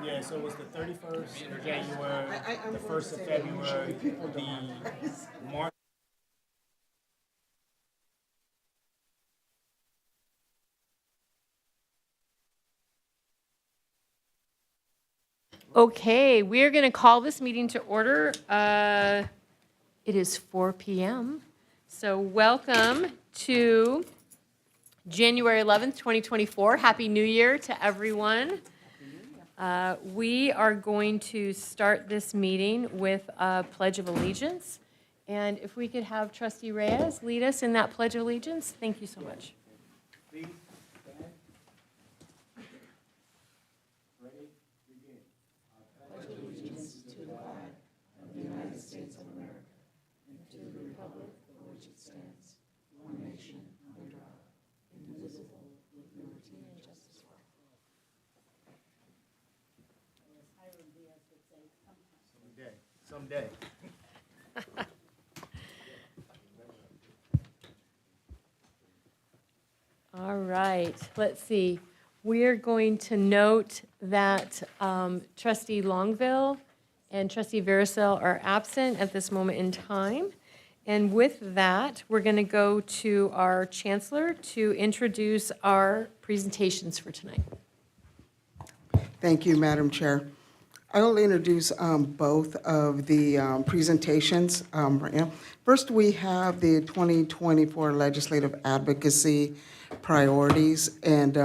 Yeah, so it was the 31st of January, the 1st of February, the March. Okay, we're going to call this meeting to order. It is 4 p.m. So welcome to January 11th, 2024. Happy New Year to everyone. We are going to start this meeting with a Pledge of Allegiance. And if we could have Trustee Reyes lead us in that Pledge of Allegiance, thank you so much. Someday. All right, let's see. We're going to note that Trustee Longville and Trustee Vericel are absent at this moment in time. And with that, we're going to go to our Chancellor to introduce our presentations for tonight. Thank you, Madam Chair. I will introduce both of the presentations right now. First, we have the 2024 Legislative Advocacy Priorities, and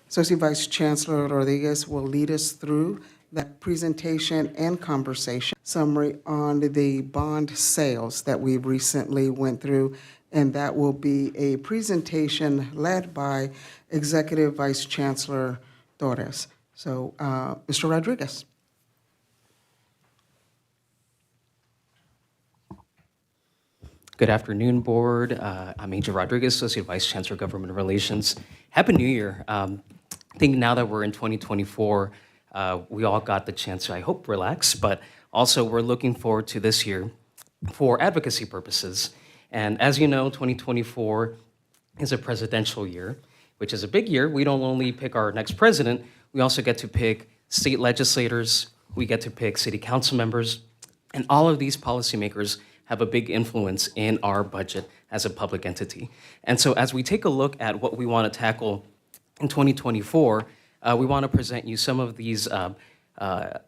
Associate Vice Chancellor Rodriguez will lead us through that presentation and conversation. Summary on the bond sales that we recently went through, and that will be a presentation led by Executive Vice Chancellor Torres. So, Mr. Rodriguez. Good afternoon, Board. I'm Angel Rodriguez, Associate Vice Chancellor, Government Relations. Happy New Year. I think now that we're in 2024, we all got the chance to, I hope, relax, but also we're looking forward to this year for advocacy purposes. And as you know, 2024 is a presidential year, which is a big year. We don't only pick our next president, we also get to pick state legislators, we get to pick city council members, and all of these policymakers have a big influence in our budget as a public entity. And so as we take a look at what we want to tackle in 2024, we want to present you some of these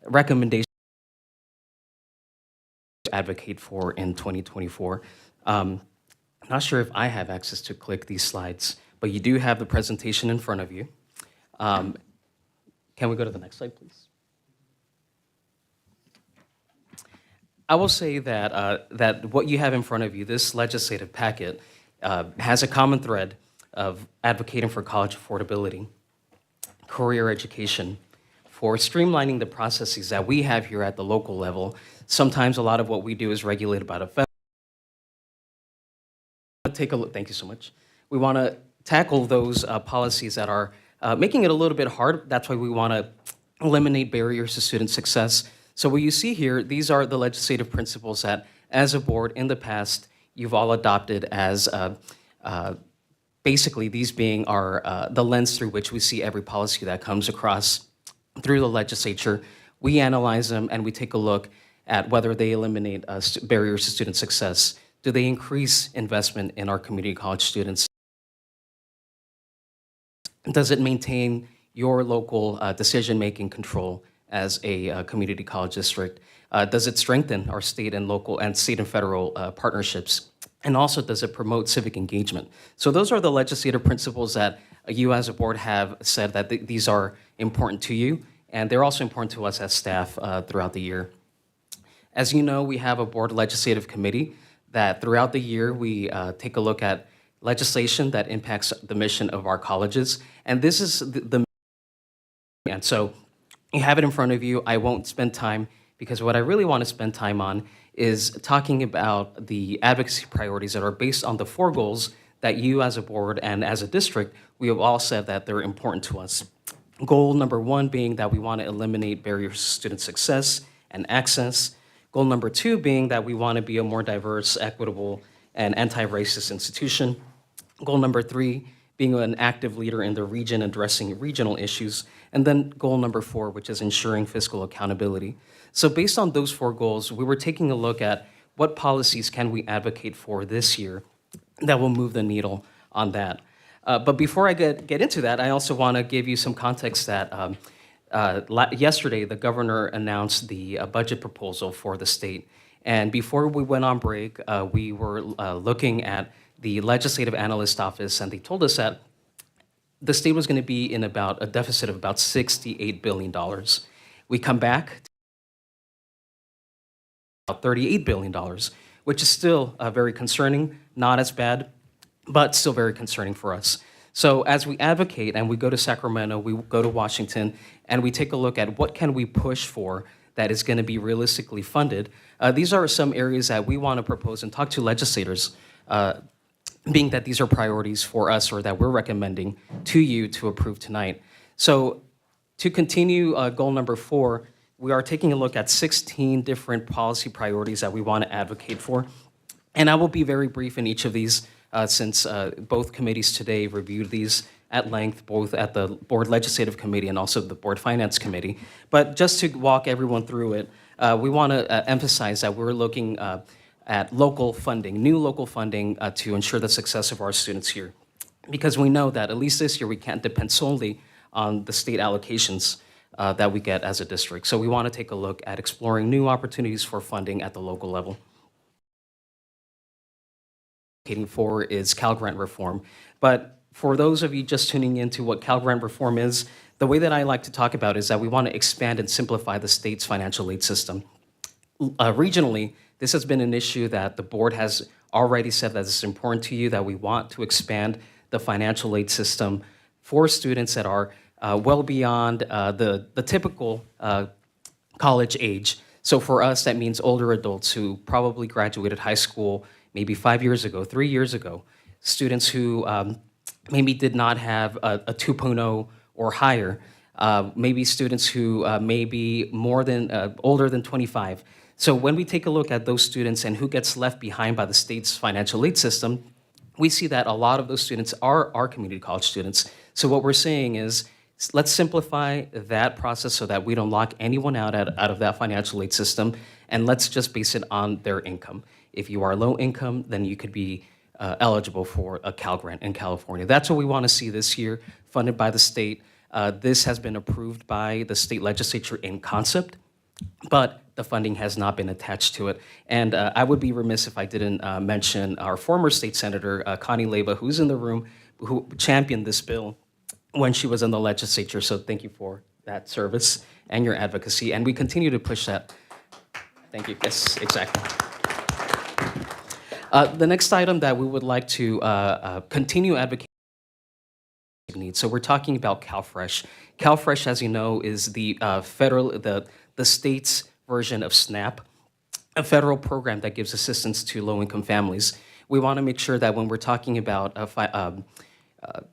recommendations to advocate for in 2024. I'm not sure if I have access to click these slides, but you do have the presentation in front of you. Can we go to the next slide, please? I will say that, that what you have in front of you, this legislative packet, has a common thread of advocating for college affordability, career education, for streamlining the processes that we have here at the local level. Sometimes a lot of what we do is regulated by the federal. Take a look. Thank you so much. We want to tackle those policies that are making it a little bit hard. That's why we want to eliminate barriers to student success. So what you see here, these are the legislative principles that, as a board in the past, you've all adopted as basically these being our the lens through which we see every policy that comes across through the legislature. We analyze them and we take a look at whether they eliminate barriers to student success. Do they increase investment in our community college students? Does it maintain your local decision-making control as a community college district? Does it strengthen our state and local and state and federal partnerships? And also, does it promote civic engagement? So those are the legislative principles that you as a board have said that these are important to you, and they're also important to us as staff throughout the year. As you know, we have a board legislative committee that throughout the year we take a look at legislation that impacts the mission of our colleges, and this is and so you have it in front of you. I won't spend time because what I really want to spend time on is talking about the advocacy priorities that are based on the 4 goals that you as a board and as a district, we have all said that they're important to us. Goal number 1 being that we want to eliminate barriers to student success and access. Goal number 2 being that we want to be a more diverse, equitable, and anti-racist institution. Goal number 3 being an active leader in the region, addressing regional issues, and then goal number 4, which is ensuring fiscal accountability. So based on those 4 goals, we were taking a look at what policies can we advocate for this year that will move the needle on that. But before I get into that, I also want to give you some context that yesterday the governor announced the budget proposal for the state. And before we went on break, we were looking at the Legislative Analyst Office, and they told us that the state was going to be in about a deficit of about $68 billion. We come back to about $38 billion, which is still very concerning, not as bad, but still very concerning for us. So as we advocate and we go to Sacramento, we go to Washington, and we take a look at what can we push for that is going to be realistically funded, these are some areas that we want to propose and talk to legislators, being that these are priorities for us or that we're recommending to you to approve tonight. So to continue goal number 4, we are taking a look at 16 different policy priorities that we want to advocate for. And I will be very brief in each of these since both committees today reviewed these at length, both at the Board Legislative Committee and also the Board Finance Committee. But just to walk everyone through it, we want to emphasize that we're looking at local funding, new local funding to ensure the success of our students here. Because we know that at least this year we can't depend solely on the state allocations that we get as a district. So we want to take a look at exploring new opportunities for funding at the local level. For is Cal Grant reform. But for those of you just tuning into what Cal Grant reform is, the way that I like to talk about is that we want to expand and simplify the state's financial aid system. Regionally, this has been an issue that the board has already said that it's important to you, that we want to expand the financial aid system for students that are well beyond the typical college age. So for us, that means older adults who probably graduated high school maybe 5 years ago, 3 years ago, students who maybe did not have a 2.0 or higher, maybe students who may be more than older than 25. So when we take a look at those students and who gets left behind by the state's financial aid system, we see that a lot of those students are our community college students. So what we're saying is, let's simplify that process so that we don't lock anyone out of that financial aid system, and let's just base it on their income. If you are low income, then you could be eligible for a Cal Grant in California. That's what we want to see this year, funded by the state. This has been approved by the state legislature in concept, but the funding has not been attached to it. And I would be remiss if I didn't mention our former state senator, Connie Leyva, who's in the room, who championed this bill when she was in the legislature. So thank you for that service and your advocacy. And we continue to push that. Thank you. Yes, exactly. The next item that we would like to continue advocating needs. So we're talking about CalFresh. CalFresh, as you know, is the the state's version of SNAP, a federal program that gives assistance to low-income families. We want to make sure that when we're talking about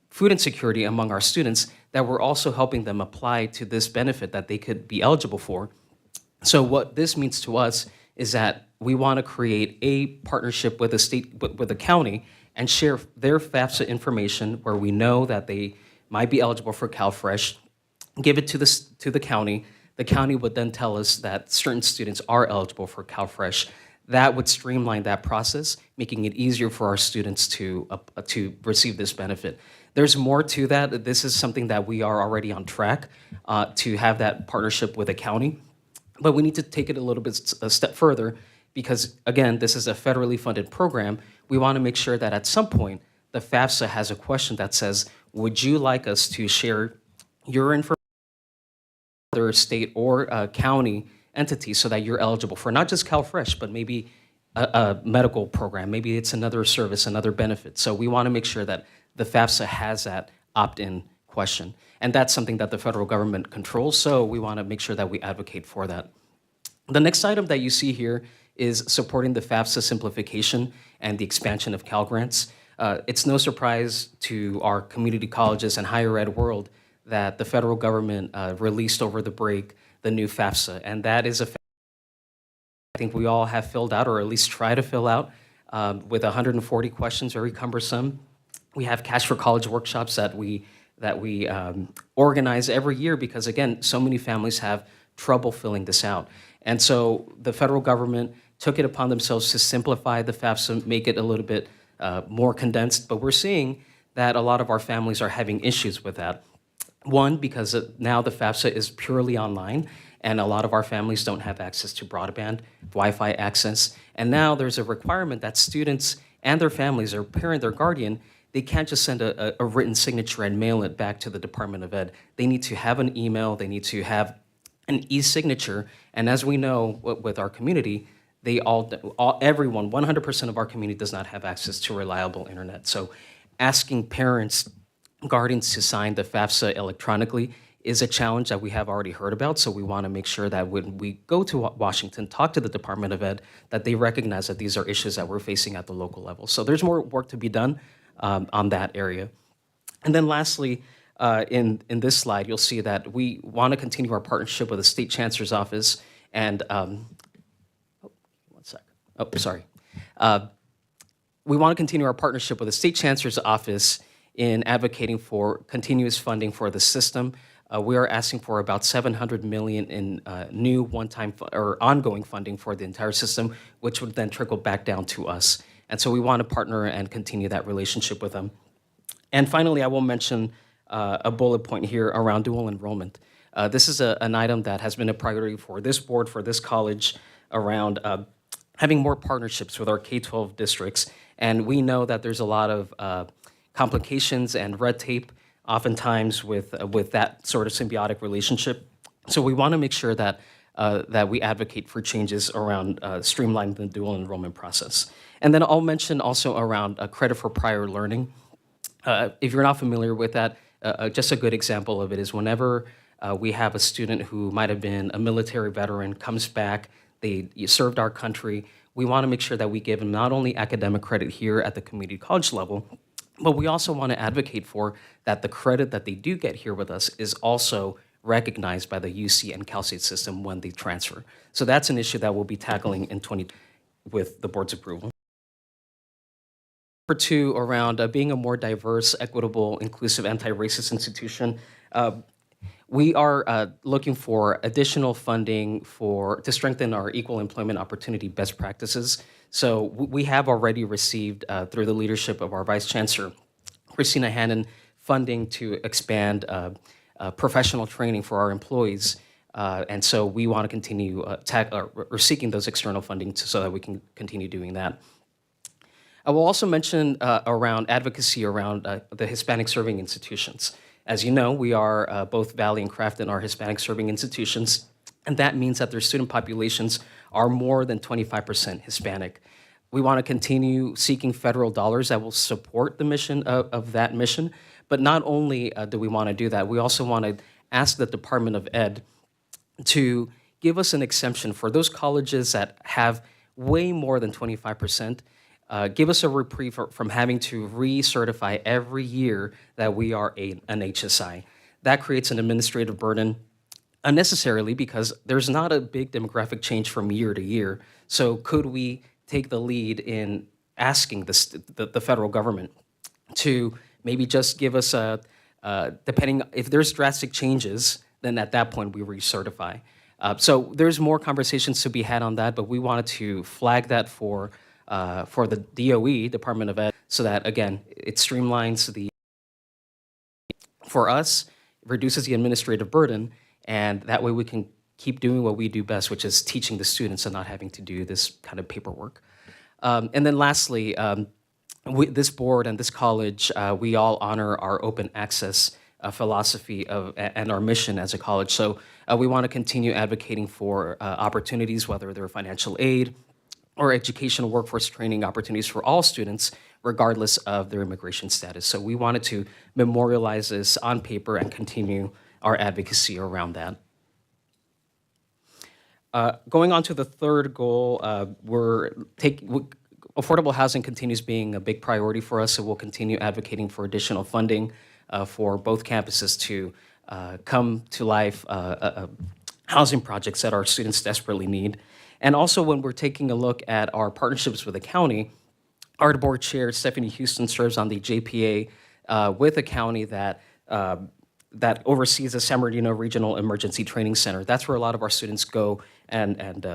food insecurity among our students, that we're also helping them apply to this benefit that they could be eligible for. So what this means to us is that we want to create a partnership with the state, with the county, and share their FAFSA information where we know that they might be eligible for CalFresh, give it to the county. The county would then tell us that certain students are eligible for CalFresh. That would streamline that process, making it easier for our students to receive this benefit. There's more to that. This is something that we are already on track to have that partnership with the county. But we need to take it a step further because, again, this is a federally funded program. We want to make sure that at some point, the FAFSA has a question that says, would you like us to share your information with other state or county entities so that you're eligible for not just CalFresh, but maybe a medical program, maybe it's another service, another benefit. So we want to make sure that the FAFSA has that opt-in question. And that's something that the federal government controls, so we want to make sure that we advocate for that. The next item that you see here is supporting the FAFSA simplification and the expansion of Cal Grants. It's no surprise to our community colleges and higher ed world that the federal government released over the break the new FAFSA, and that is I think we all have filled out, or at least try to fill out, with 140 questions, very cumbersome. We have Cash for College workshops that we organize every year because, again, so many families have trouble filling this out. And so the federal government took it upon themselves to simplify the FAFSA, make it a little bit more condensed. But we're seeing that a lot of our families are having issues with that. One, because now the FAFSA is purely online, and a lot of our families don't have access to broadband, Wi-Fi access. And now there's a requirement that students and their families, their parent, their guardian, they can't just send a written signature and mail it back to the Department of Ed. They need to have an email, they need to have an e-signature, and as we know with our community, everyone, 100% of our community does not have access to reliable internet. So asking parents, guardians to sign the FAFSA electronically is a challenge that we have already heard about, so we want to make sure that when we go to Washington, talk to the Department of Ed, that they recognize that these are issues that we're facing at the local level. So there's more work to be done on that area. And then lastly, in this slide, you'll see that we want to continue our partnership with the State Chancellor's Office and, we want to continue our partnership with the State Chancellor's Office in advocating for continuous funding for the system. We are asking for about $700 million in new one-time or ongoing funding for the entire system, which would then trickle back down to us. And so we want to partner and continue that relationship with them. And finally, I will mention a bullet point here around dual enrollment. This is an item that has been a priority for this board, for this college, around having more partnerships with our K-12 districts. And we know that there's a lot of complications and red tape oftentimes with that sort of symbiotic relationship. So we want to make sure that we advocate for changes around streamlining the dual enrollment process. And then I'll mention also around credit for prior learning. If you're not familiar with that, just a good example of it is whenever we have a student who might have been a military veteran, comes back, they served our country, we want to make sure that we give them not only academic credit here at the community college level, but we also want to advocate for that the credit that they do get here with us is also recognized by the UC and Cal State system when they transfer. So that's an issue that we'll be tackling in with the board's approval. Number two, around being a more diverse, equitable, inclusive, anti-racist institution. We are looking for additional funding to strengthen our equal employment opportunity best practices. So we have already received, through the leadership of our Vice Chancellor, Christina Hannon, funding to expand professional training for our employees. And so we want to continue seeking those external funding so that we can continue doing that. I will also mention around advocacy around the Hispanic serving institutions. As you know, we are both Valley and Crafton are Hispanic serving institutions, and that means that their student populations are more than 25% Hispanic. We want to continue seeking federal dollars that will support the mission of that mission, but not only do we want to do that, we also want to ask the Department of Ed to give us an exemption for those colleges that have way more than 25%. Give us a reprieve from having to recertify every year that we are an HSI. That creates an administrative burden unnecessarily because there's not a big demographic change from year to year. So could we take the lead in asking the federal government to maybe just give us depending, if there's drastic changes, then at that point we recertify. So there's more conversations to be had on that, but we wanted to flag that for the DOE, Department of Ed, so that, again, it streamlines for us, reduces the administrative burden, and that way we can keep doing what we do best, which is teaching the students and not having to do this kind of paperwork. And then lastly, this board and this college, we all honor our open access philosophy and our mission as a college. So we want to continue advocating for opportunities, whether they're financial aid, or educational workforce training opportunities for all students, regardless of their immigration status. So we wanted to memorialize this on paper and continue our advocacy around that. Going on to the third goal, affordable housing continues being a big priority for us, so we'll continue advocating for additional funding for both campuses to come to life housing projects that our students desperately need. And also when we're taking a look at our partnerships with the county, Our board chair, Stephanie Houston, serves on the JPA with a county that that oversees the San Bernardino Regional Emergency Training Center. That's where a lot of our students go and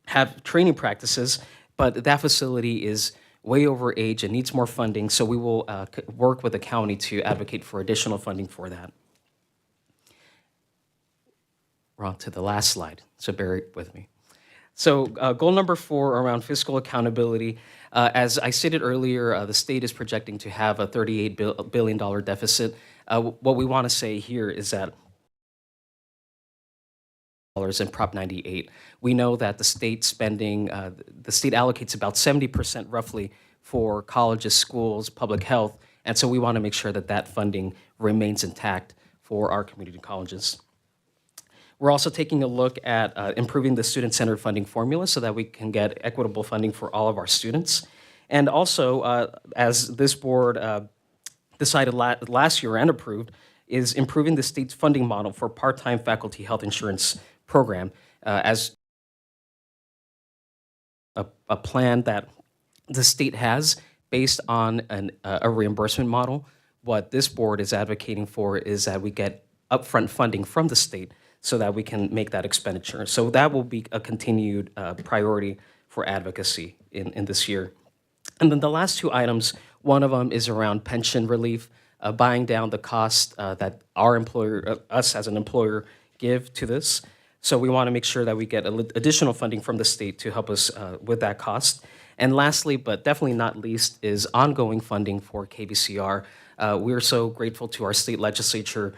have training practices, but that facility is way over age and needs more funding, so we will work with the county to advocate for additional funding for that. We're on to the last slide, so bear with me. So goal number 4 around fiscal accountability. As I stated earlier, the state is projecting to have a $38 billion deficit. What we want to say here is that in Prop 98, we know that the state spending, the state allocates about 70% roughly for colleges, schools, public health, and so we want to make sure that that funding remains intact for our community colleges. We're also taking a look at improving the student-centered funding formula so that we can get equitable funding for all of our students. And also, as this board decided last year and approved, is improving the state's funding model for part-time faculty health insurance program as a plan that the state has based on a reimbursement model. What this board is advocating for is that we get upfront funding from the state so that we can make that expenditure. So that will be a continued priority for advocacy in this year. And then the last 2 items, one of them is around pension relief, buying down the cost that our employer, us as an employer, give to this. So we want to make sure that we get additional funding from the state to help us with that cost. And lastly, but definitely not least, is ongoing funding for KVCR. We're so grateful to our state legislature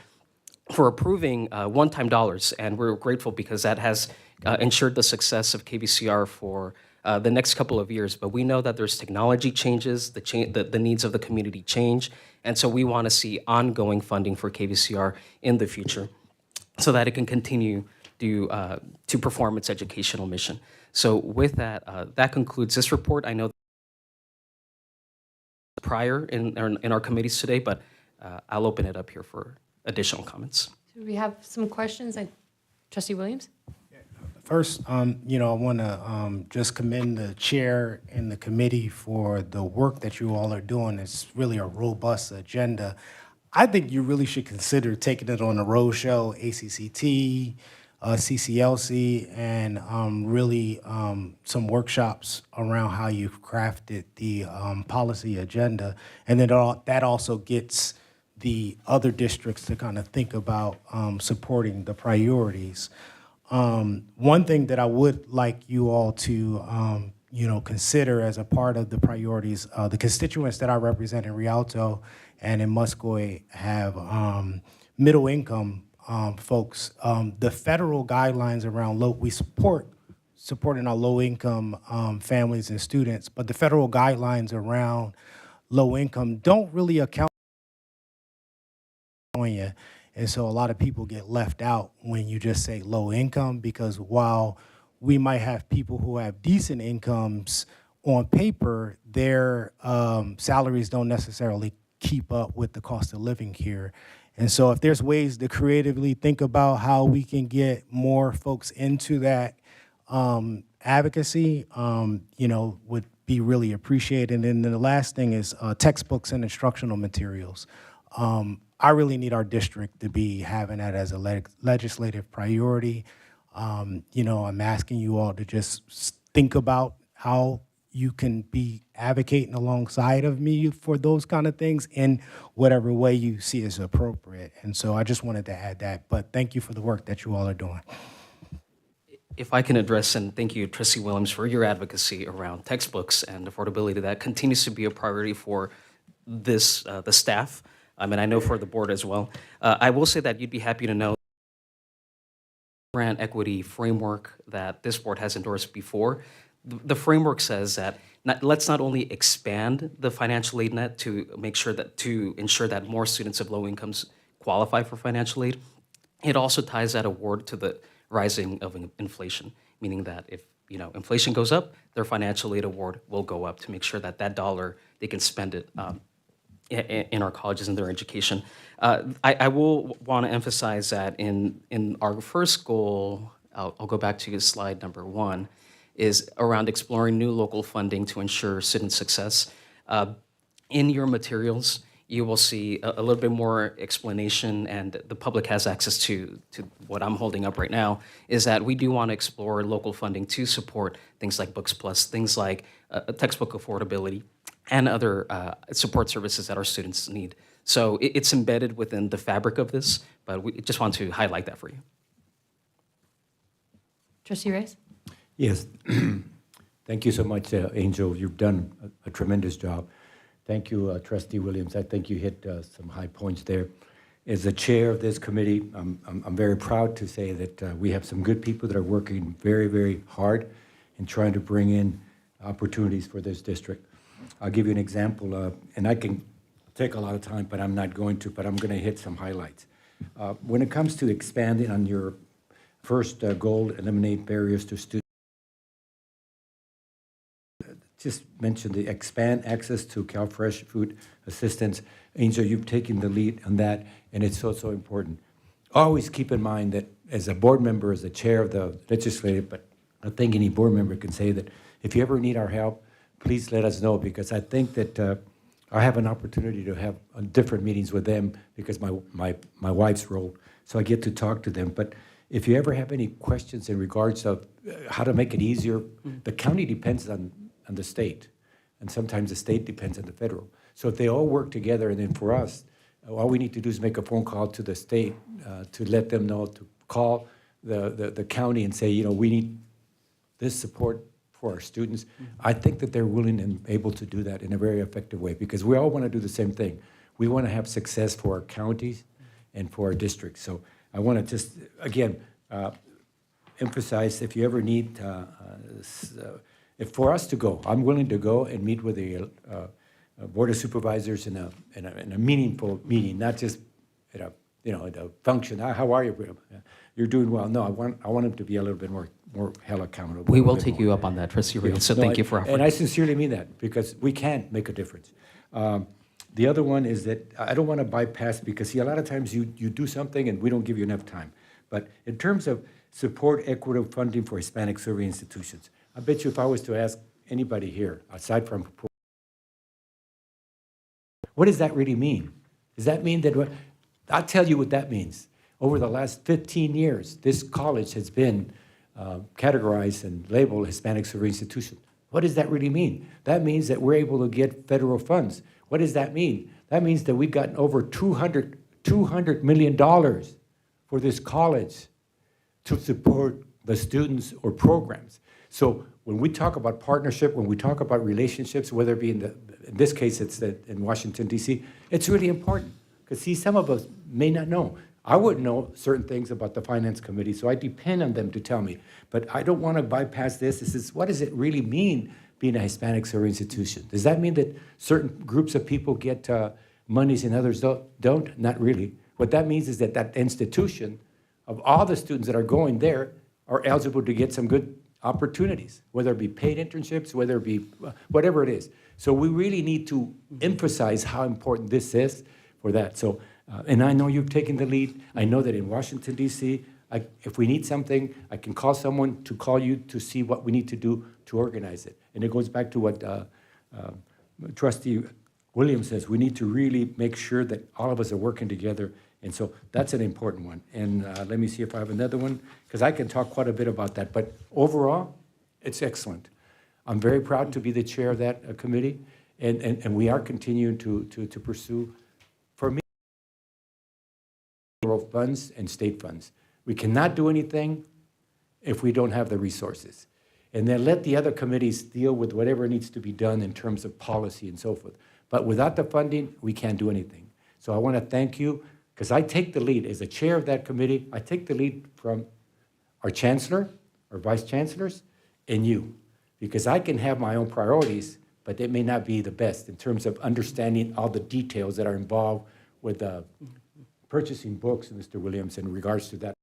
for approving one-time dollars, and we're grateful because that has ensured the success of KVCR for the next couple of years. But we know that there's technology changes, the needs of the community change, and so we want to see ongoing funding for KVCR in the future so that it can continue to perform its educational mission. So with that, that concludes this report. I know prior in our committees today, but I'll open it up here for additional comments. Do we have some questions? Trustee Williams? First, I want to just commend the chair and the committee for the work that you all are doing. It's really a robust agenda. I think you really should consider taking it on the road show, ACCT, CCLC, and really some workshops around how you've crafted the policy agenda. And then that also gets the other districts to kind of think about supporting the priorities. One thing that I would like you all to consider as a part of the priorities, the constituents that I represent in Rialto and in Muscoy have middle income folks. The federal guidelines around we supporting our low income families and students, but the federal guidelines around low income don't really account on you. And so a lot of people get left out when you just say low income, because while we might have people who have decent incomes on paper, their salaries don't necessarily keep up with the cost of living here. And so if there's ways to creatively think about how we can get more folks into that advocacy, would be really appreciated. And then the last thing is textbooks and instructional materials. I really need our district to be having that as a legislative priority. I'm asking you all to just think about how you can be advocating alongside of me for those kind of things in whatever way you see as appropriate. And so I just wanted to add that, but thank you for the work that you all are doing. If I can address, and thank you, Trustee Williams, for your advocacy around textbooks and affordability. That continues to be a priority for this, the staff, and I know for the board as well. I will say that you'd be happy to know grant equity framework that this board has endorsed before. The framework says that let's not only expand the financial aid net to ensure that more students of low incomes qualify for financial aid. It also ties that award to the rising of inflation, meaning that if inflation goes up, their financial aid award will go up to make sure that that dollar, they can spend it in our colleges and their education. I will want to emphasize that in our first goal, I'll go back to slide number 1, is around exploring new local funding to ensure student success. In your materials, you will see a little bit more explanation, and the public has access to what I'm holding up right now, is that we do want to explore local funding to support things like Books Plus, things like textbook affordability, and other support services that our students need. So it's embedded within the fabric of this, but we just want to highlight that for you. Trustee Reyes? Yes. Thank you so much, Angel. You've done a tremendous job. Thank you, Trustee Williams. I think you hit some high points there. As the chair of this committee, I'm very proud to say that we have some good people that are working very, very hard in trying to bring in opportunities for this district. I'll give you an example, and I can take a lot of time, but I'm not going to, but I'm going to hit some highlights. When it comes to expanding on your first goal, eliminate barriers to students, just mentioned the expand access to CalFresh food assistance. Angel, you've taken the lead on that, and it's so, so important. Always keep in mind that as a board member, as the chair of the legislative, but I think any board member can say that if you ever need our help, please let us know, because I think that I have an opportunity to have different meetings with them because my wife's role, so I get to talk to them. But if you ever have any questions in regards of how to make it easier, the county depends on the state, and sometimes the state depends on the federal. So if they all work together, and then for us, all we need to do is make a phone call to the state to let them know, to call the county and say, you know, we need this support for our students. I think that they're willing and able to do that in a very effective way, because we all want to do the same thing. We want to have success for our counties and for our districts. So I want to just, again, emphasize, if you ever need, if for us to go, I'm willing to go and meet with the Board of Supervisors in a meaningful meeting, not just at a function. How are you? You're doing well. No, I want them to be a little bit more held accountable. We will take you up on that, Trustee Reyes, so thank you for offering. And I sincerely mean that, because we can make a difference. The other one is that I don't want to bypass, because see, a lot of times you do something and we don't give you enough time. But in terms of support equitable funding for Hispanic serving institutions, I bet you if I was to ask anybody here, aside from, what does that really mean? Does that mean that, I'll tell you what that means. Over the last 15 years, this college has been categorized and labeled Hispanic serving institution. What does that really mean? That means that we're able to get federal funds. What does that mean? That means that we've gotten over $200 million for this college to support the students or programs. So when we talk about partnership, when we talk about relationships, whether it be in this case, it's in Washington, D.C., it's really important. Because see, some of us may not know. I wouldn't know certain things about the Finance Committee, so I depend on them to tell me. But I don't want to bypass this. This is, what does it really mean being a Hispanic serving institution? Does that mean that certain groups of people get monies and others don't? Not really. What that means is that that institution, of all the students that are going there, are eligible to get some good opportunities, whether it be paid internships, whether it be whatever it is. So we really need to emphasize how important this is for that. So, and I know you've taken the lead. I know that in Washington, D.C., if we need something, I can call someone to call you to see what we need to do to organize it. And it goes back to what Trustee Williams says. We need to really make sure that all of us are working together. And so that's an important one. And let me see if I have another one, because I can talk quite a bit about that. But overall, it's excellent. I'm very proud to be the chair of that committee, and we are continuing to pursue, for me, federal funds and state funds. We cannot do anything if we don't have the resources. And then let the other committees deal with whatever needs to be done in terms of policy and so forth. But without the funding, we can't do anything. So I want to thank you, because I take the lead. As the chair of that committee, I take the lead from our chancellor, our vice chancellors, and you. Because I can have my own priorities, but they may not be the best in terms of understanding all the details that are involved with purchasing books, Mr. Williams, in regards to that.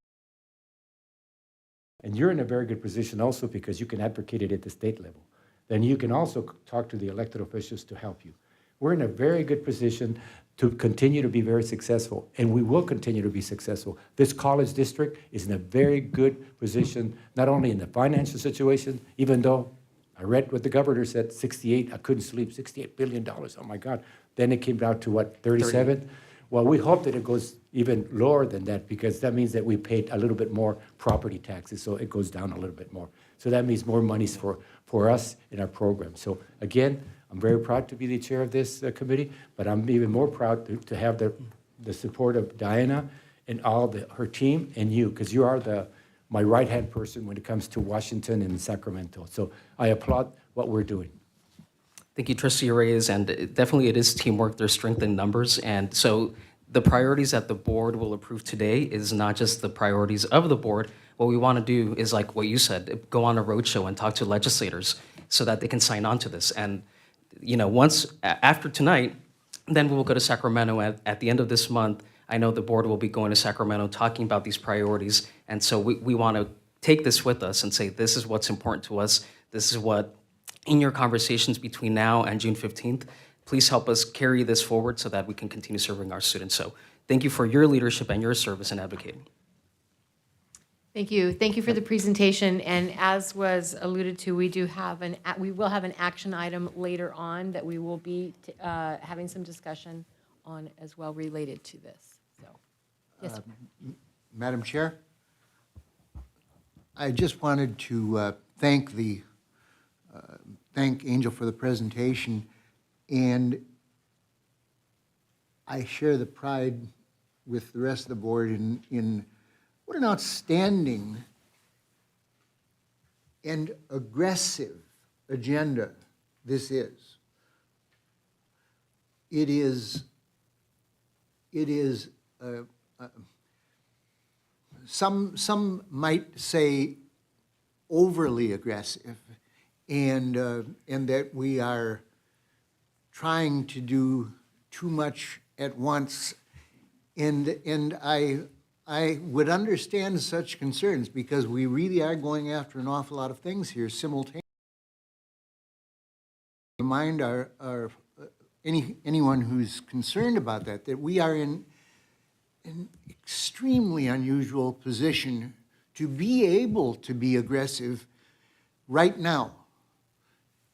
And you're in a very good position also because you can advocate it at the state level. Then you can also talk to the elected officials to help you. We're in a very good position to continue to be very successful, and we will continue to be successful. This college district is in a very good position, not only in the financial situation, even though I read what the governor said, 68, I couldn't sleep, $68 billion, oh my God. Then it came down to what, 37? Well, we hope that it goes even lower than that, because that means that we paid a little bit more property taxes, so it goes down a little bit more. So that means more monies for us in our program. So again, I'm very proud to be the chair of this committee, but I'm even more proud to have the support of Diana and all her team and you, because you are my right-hand person when it comes to Washington and Sacramento. So I applaud what we're doing. Thank you, Trustee Reyes, and definitely it is teamwork. There's strength in numbers, and so the priorities that the board will approve today is not just the priorities of the board. What we want to do is, like what you said, go on a roadshow and talk to legislators so that they can sign on to this. And once after tonight, then we will go to Sacramento at the end of this month. I know the board will be going to Sacramento talking about these priorities, and so we want to take this with us and say, this is what's important to us. This is what, in your conversations between now and June 15th, please help us carry this forward so that we can continue serving our students. So thank you for your leadership and your service in advocating. Thank you. Thank you for the presentation. And as was alluded to, we will have an action item later on that we will be having some discussion on as well related to this. So, yes, sir. Madam Chair, I just wanted to thank Angel for the presentation, and I share the pride with the rest of the board in what an outstanding and aggressive agenda this is. It is some might say overly aggressive, and that we are trying to do too much at once, and I would understand such concerns, because we really are going after an awful lot of things here simultaneously. Remind anyone who's concerned about that we are in an extremely unusual position to be able to be aggressive right now.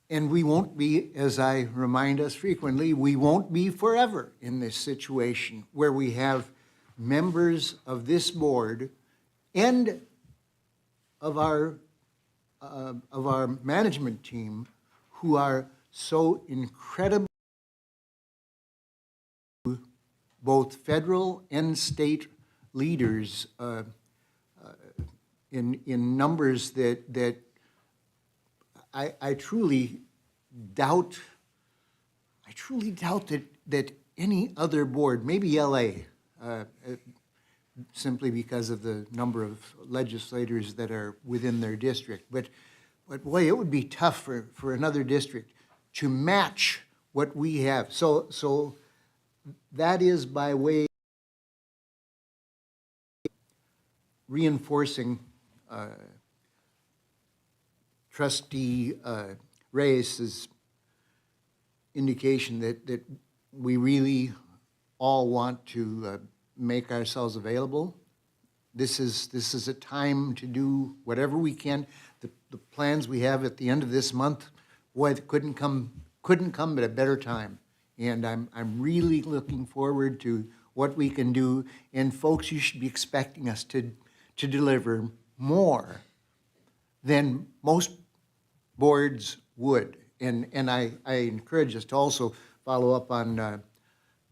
And we won't be, as I remind us frequently, we won't be forever in this situation where we have members of this board and of our management team who are so incredibly both federal and state leaders in numbers that I truly doubt that any other board, maybe LA, simply because of the number of legislators that are within their district. But boy, it would be tough for another district to match what we have. So that is by way reinforcing Trustee Reyes's indication that we really all want to make ourselves available. This is a time to do whatever we can. The plans we have at the end of this month, boy, it couldn't come at a better time. And I'm really looking forward to what we can do. And folks, you should be expecting us to deliver more than most boards would. And I encourage us to also follow up on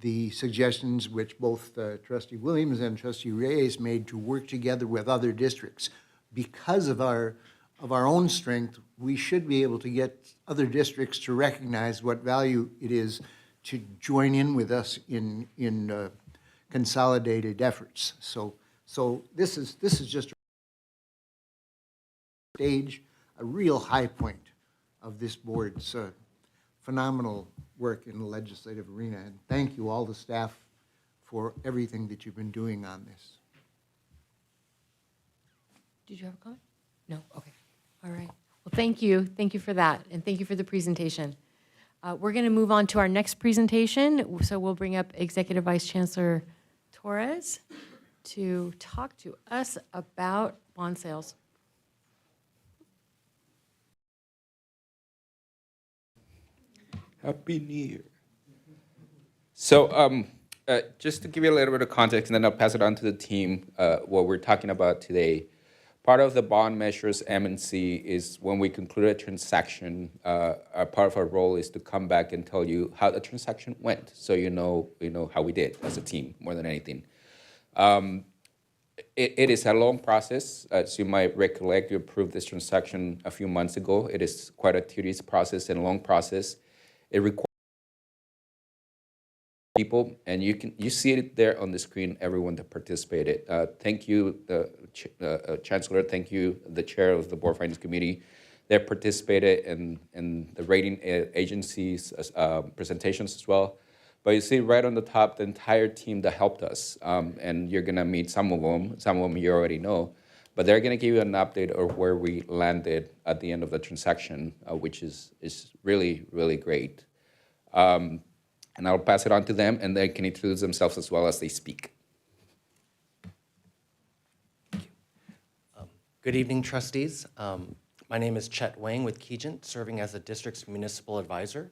the suggestions which both Trustee Williams and Trustee Reyes made to work together with other districts. Because of our own strength, we should be able to get other districts to recognize what value it is to join in with us in consolidated efforts. So this is just a stage, a real high point of this board's phenomenal work in the legislative arena. And thank you, all the staff, for everything that you've been doing on this. Did you have a comment? No? Okay. All right. Well, thank you. Thank you for that, and thank you for the presentation. We're going to move on to our next presentation. So we'll bring up Executive Vice Chancellor Torres to talk to us about bond sales. Happy New Year. So just to give you a little bit of context, and then I'll pass it on to the team, what we're talking about today. Part of the bond measures M&C is when we conclude a transaction, a part of our role is to come back and tell you how the transaction went, so you know how we did as a team more than anything. It is a long process. As you might recollect, you approved this transaction a few months ago. It is quite a tedious process and a long process. It requires people, and you see it there on the screen, everyone that participated. Thank you, the Chancellor, thank you, the Chair of the Board of Finance Committee that participated in the rating agencies' presentations as well. But you see right on the top, the entire team that helped us, and you're gonna meet some of them you already know, but they're gonna give you an update of where we landed at the end of the transaction, which is really, really great. And I'll pass it on to them, and they can introduce themselves as well as they speak. Good evening, trustees. My name is Chet Wang with Kegent, serving as the district's municipal advisor.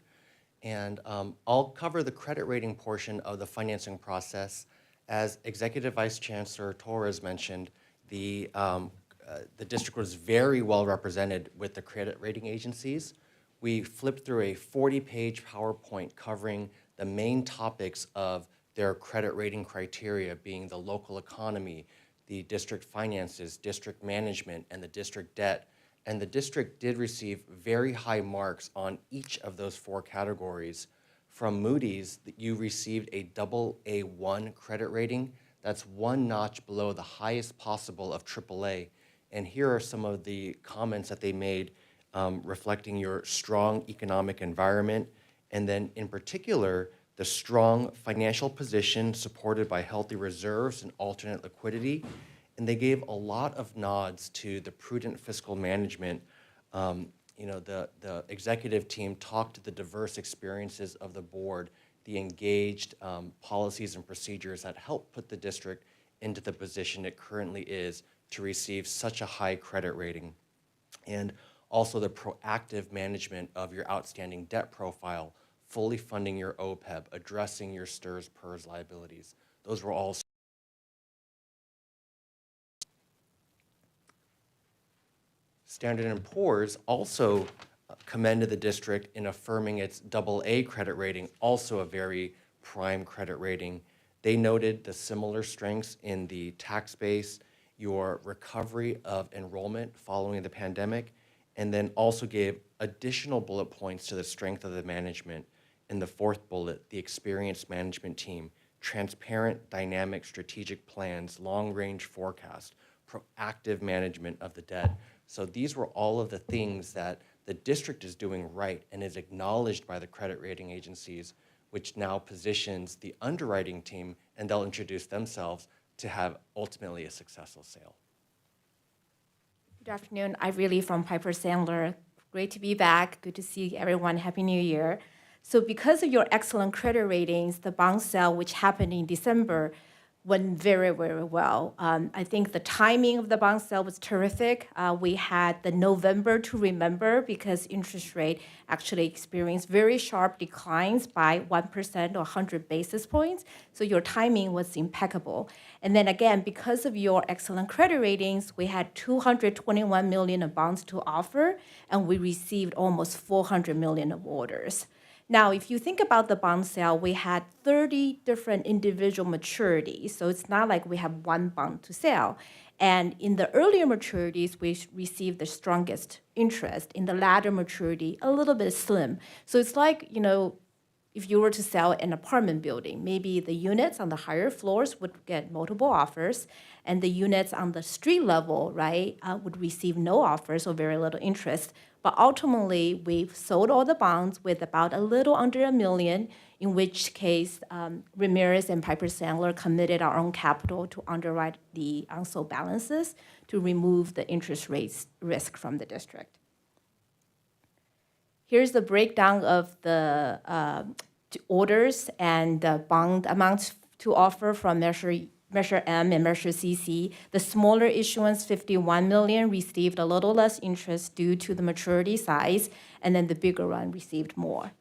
And I'll cover the credit rating portion of the financing process. As Executive Vice Chancellor Torres mentioned, the district was very well represented with the credit rating agencies. We flipped through a 40-page PowerPoint covering the main topics of their credit rating criteria, being the local economy, the district finances, district management, and the district debt. And the district did receive very high marks on each of those 4 categories. From Moody's, you received a AA1 credit rating. That's 1 notch below the highest possible of AAA. And here are some of the comments that they made reflecting your strong economic environment, and then in particular, the strong financial position supported by healthy reserves and alternate liquidity. And they gave a lot of nods to the prudent fiscal management. The executive team talked to the diverse experiences of the board, the engaged policies and procedures that helped put the district into the position it currently is to receive such a high credit rating. And also the proactive management of your outstanding debt profile, fully funding your OPEB, addressing your STRS PERS liabilities. Those were all Standard & Poor's also commended the district in affirming its AA credit rating, also a very prime credit rating. They noted the similar strengths in the tax base, your recovery of enrollment following the pandemic, and then also gave additional bullet points to the strength of the management. In the 4th bullet, the experienced management team, transparent, dynamic strategic plans, long-range forecast, proactive management of the debt. So these were all of the things that the district is doing right and is acknowledged by the credit rating agencies, which now positions the underwriting team, and they'll introduce themselves, to have ultimately a successful sale. Good afternoon. I'm really from Piper Sandler. Great to be back. Good to see everyone. Happy New Year. So because of your excellent credit ratings, the bond sale, which happened in December, went very, very well. I think the timing of the bond sale was terrific. We had the November to remember because interest rate actually experienced very sharp declines by 1% or 100 basis points. So your timing was impeccable. And then again, because of your excellent credit ratings, we had $221 million of bonds to offer, and we received almost $400 million of orders. Now, if you think about the bond sale, we had 30 different individual maturities, so it's not like we have one bond to sell. And in the earlier maturities, we received the strongest interest. In the latter maturity, a little bit slim. So it's like, if you were to sell an apartment building, maybe the units on the higher floors would get multiple offers, and the units on the street level, right, would receive no offers or very little interest. But ultimately, we've sold all the bonds with about a little under $1 million, in which case Ramirez and Piper Sandler committed our own capital to underwrite the unsold balances to remove the interest rates risk from the district. Here's the breakdown of the orders and the bond amounts to offer from Measure M and Measure CC. The smaller issuance, 51 million, received a little less interest due to the maturity size, and then the bigger one received more.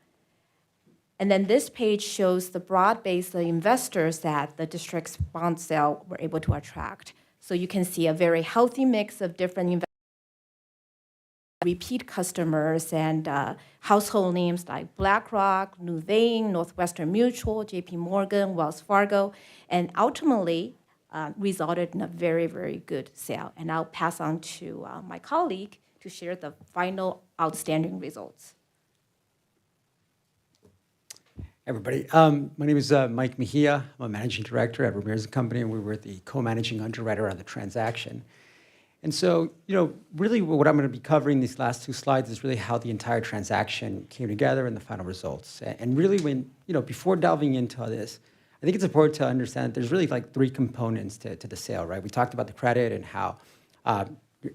And then this page shows the broad base of investors that the district's bond sale were able to attract. So you can see a very healthy mix of different investors, repeat customers, and household names like BlackRock, Nuveen, Northwestern Mutual, JP Morgan, Wells Fargo, and ultimately resulted in a very, very good sale. And I'll pass on to my colleague to share the final outstanding results. Everybody, my name is Mike Mejia. I'm a managing director at Ramirez & Company, and we were the co-managing underwriter on the transaction. And so, really what I'm going to be covering these last two slides is really how the entire transaction came together and the final results. And really when, before delving into this, I think it's important to understand that there's really like three components to the sale, right? We talked about the credit and how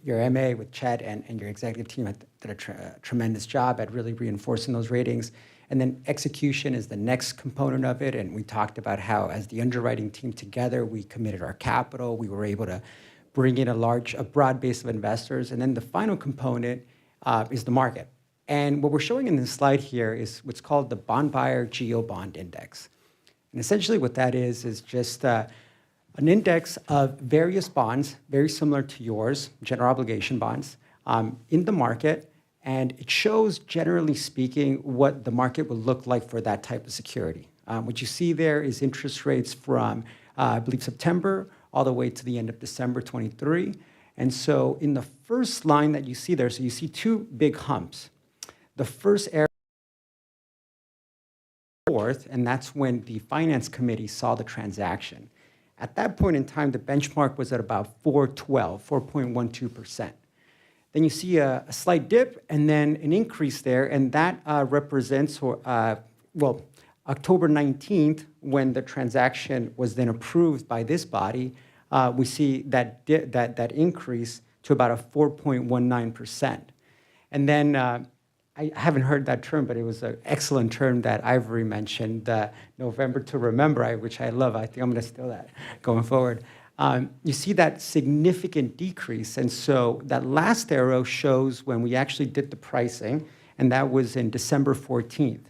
your MA with Chet and your executive team did a tremendous job at really reinforcing those ratings. And then execution is the next component of it. And we talked about how as the underwriting team together, we committed our capital. We were able to bring in a broad base of investors. And then the final component is the market. And what we're showing in this slide here is what's called the Bond Buyer Geo Bond Index. And essentially what that is just an index of various bonds, very similar to yours, general obligation bonds, in the market. And it shows, generally speaking, what the market will look like for that type of security. What you see there is interest rates from, I believe, September all the way to the end of December 23. And so in the first line that you see there, so you see two big humps. The first area fourth, and that's when the finance committee saw the transaction. At that point in time, the benchmark was at about 4.12%. Then you see a slight dip and then an increase there, and that represents, October 19th, when the transaction was then approved by this body, we see that increase to about a 4.19%. And then I haven't heard that term, but it was an excellent term that Ivory mentioned, November to Remember, which I love. I think I'm going to steal that going forward. You see that significant decrease. And so that last arrow shows when we actually did the pricing, and that was in December 14th.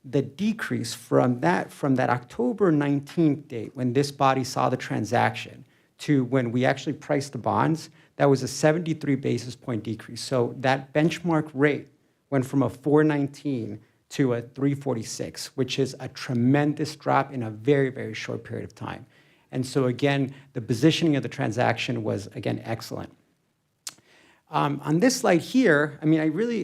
The decrease from that October 19th date, when this body saw the transaction, to when we actually priced the bonds, that was a 73 basis point decrease. So that benchmark rate went from a 419 to a 346, which is a tremendous drop in a very, very short period of time. And so again, the positioning of the transaction was, again, excellent. On this slide here, I mean,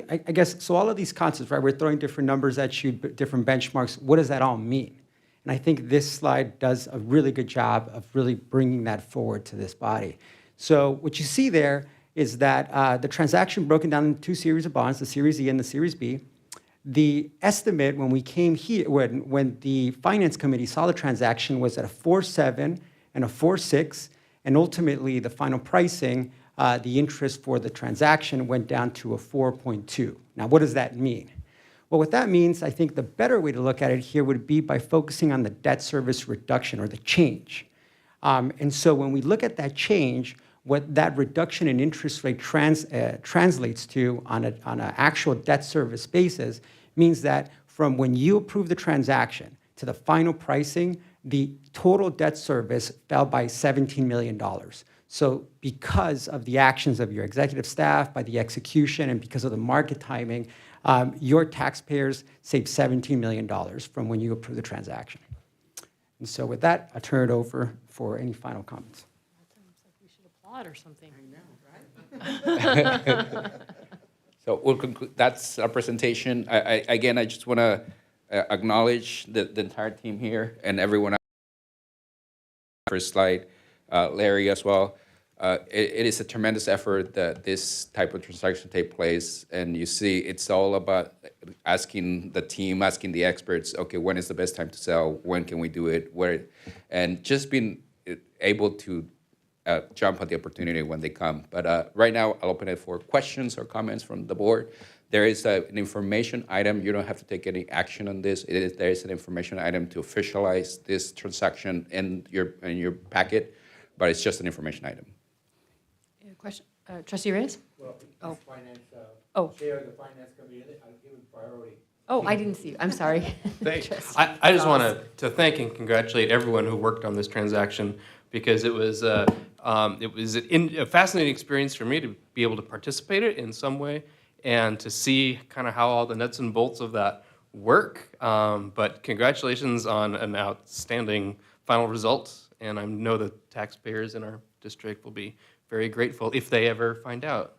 I guess, so all of these concepts, right, we're throwing different numbers at you, different benchmarks. What does that all mean? And I think this slide does a really good job of really bringing that forward to this body. So what you see there is that the transaction broken down into two series of bonds, the Series E and the Series B. The estimate when we came here, when the finance committee saw the transaction, was at a 4.7 and a 4.6, and ultimately the final pricing, the interest for the transaction went down to a 4.2. Now, what does that mean? Well, what that means, I think the better way to look at it here would be by focusing on the debt service reduction or the change. And so when we look at that change, what that reduction in interest rate translates to on an actual debt service basis means that from when you approve the transaction to the final pricing, the total debt service fell by $17 million. So because of the actions of your executive staff, by the execution, and because of the market timing, your taxpayers saved $17 million from when you approve the transaction. And so with that, I'll turn it over for any final comments. We should applaud or something. So we'll conclude. That's our presentation. Again, I just want to acknowledge the entire team here and everyone else. First slide, Larry as well. It is a tremendous effort that this type of transaction take place, and you see it's all about asking the team, asking the experts, okay, when is the best time to sell? When can we do it? Where? And just being able to jump at the opportunity when they come. But right now, I'll open it for questions or comments from the board. There is an information item. You don't have to take any action on this. There is an information item to officialize this transaction in your packet, but it's just an information item. Any other question? Trustee Reyes? Well, Oh. finance, Oh. chair of the finance committee, I'll give him priority. Oh, I didn't see you. I'm sorry. Thanks. Trustee I just Gonzalez. want to thank and congratulate everyone who worked on this transaction because it was a fascinating experience for me to be able to participate in it in some way and to see kind of how all the nuts and bolts of that work. But congratulations on an outstanding final result, and I know the taxpayers in our district will be very grateful if they ever find out.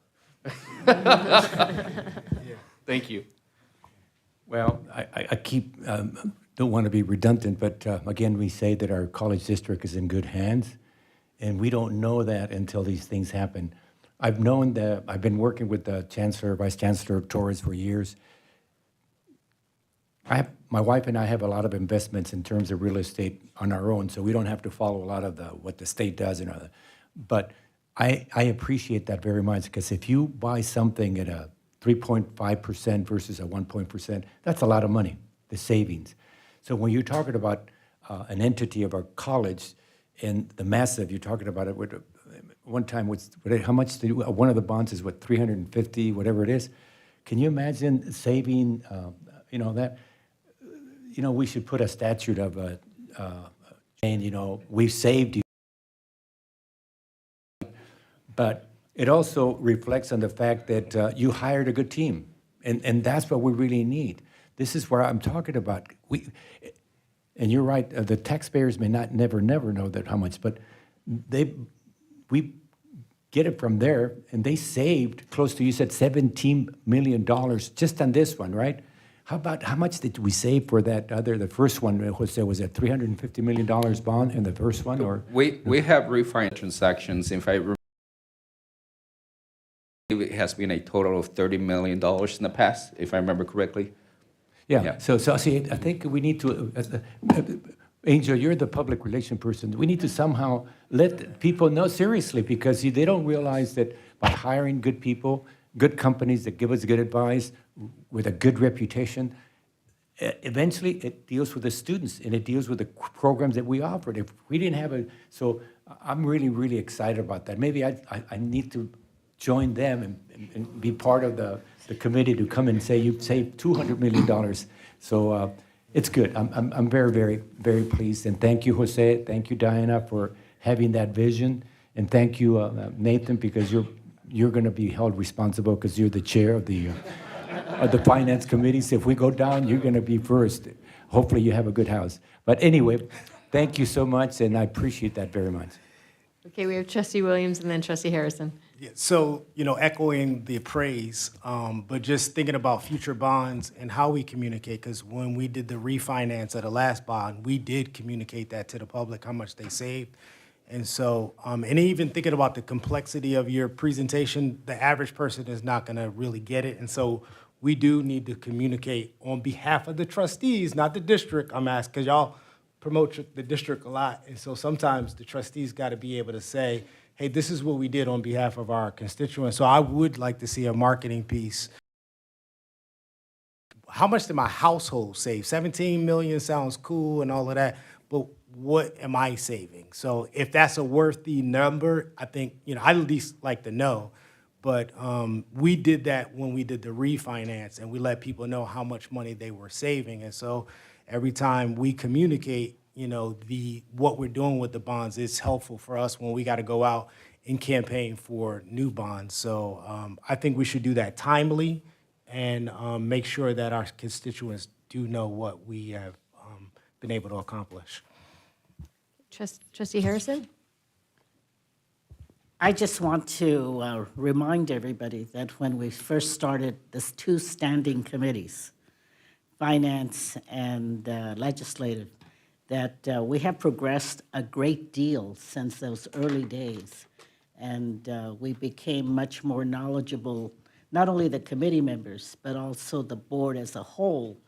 Thank you. Well, I keep, don't want to be redundant, but again, we say that our college district is in good hands, and we don't know that until these things happen. I've known that, I've been working with the Chancellor, Vice Chancellor Torres for years. My wife and I have a lot of investments in terms of real estate on our own, so we don't have to follow a lot of what the state does and other. But I appreciate that very much, because if you buy something at a 3.5% versus a 1%, that's a lot of money, the savings. So when you're talking about an entity of our college and the massive, you're talking about it with one time, how much one of the bonds is what, 350, whatever it is. Can you imagine saving, that? We should put a statute of saying, we've saved you. But it also reflects on the fact that you hired a good team, and that's what we really need. This is where I'm talking about. And you're right, the taxpayers may not never know that how much, but we get it from there, and they saved close to, you said, $17 million just on this one, right? How much did we save for the first one, Jose, was it $350 million bond in the first one, or? We have refinance transactions. If I remember, it has been a total of $30 million in the past, if I remember correctly. Yeah. So see, I think we need to, Angel, you're the public relation person. We need to somehow let people know seriously, because they don't realize that by hiring good people, good companies that give us good advice with a good reputation, eventually it deals with the students and it deals with the programs that we offered. If we didn't have so I'm really, really excited about that. Maybe I need to join them and be part of the committee to come and say, you've saved $200 million. So it's good. I'm very, very, very pleased. And thank you, Jose. Thank you, Diana, for having that vision. And thank you, Nathan, because you're going to be held responsible because you're the chair of the finance committee. So if we go down, you're going to be first. Hopefully you have a good house. But anyway, thank you so much, and I appreciate that very much. Okay, we have Trustee Williams and then Trustee Harrison. Yeah, so, echoing the praise, but just thinking about future bonds and how we communicate, because when we did the refinance of the last bond, we did communicate that to the public, how much they saved. And so, and even thinking about the complexity of your presentation, the average person is not going to really get it. And so we do need to communicate on behalf of the trustees, not the district, I'm asking, because y'all promote the district a lot. And so sometimes the trustees got to be able to say, hey, this is what we did on behalf of our constituents. So I would like to see a marketing piece. How much did my household save? 17 million sounds cool and all of that, but what am I saving? So if that's a worthy number, I think, I'd at least like to know. But we did that when we did the refinance, and we let people know how much money they were saving. And so every time we communicate, what we're doing with the bonds is helpful for us when we got to go out and campaign for new bonds. So I think we should do that timely and make sure that our constituents do know what we have been able to accomplish. Trustee Harrison? I just want to remind everybody that when we first started this two standing committees, finance and legislative, that we have progressed a great deal since those early days. And we became much more knowledgeable, not only the committee members, but also the board as a whole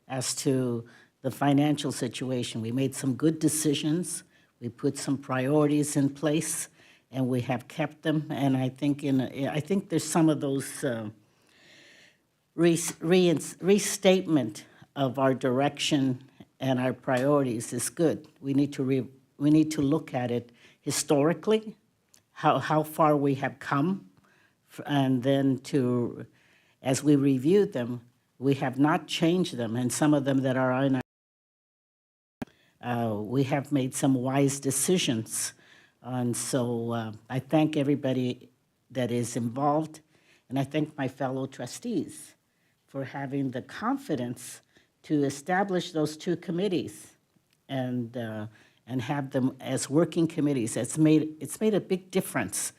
as to the financial situation. We made some good decisions. We put some priorities in place, and we have kept them. And I think there's some of those restatement of our direction and our priorities is good. We need to look at it historically, how far we have come, and then as we review them, we have not changed them, and some of them that are in we have made some wise decisions. And so I thank everybody that is involved, and I thank my fellow trustees for having the confidence to establish those two committees and have them as working committees. It's made a big difference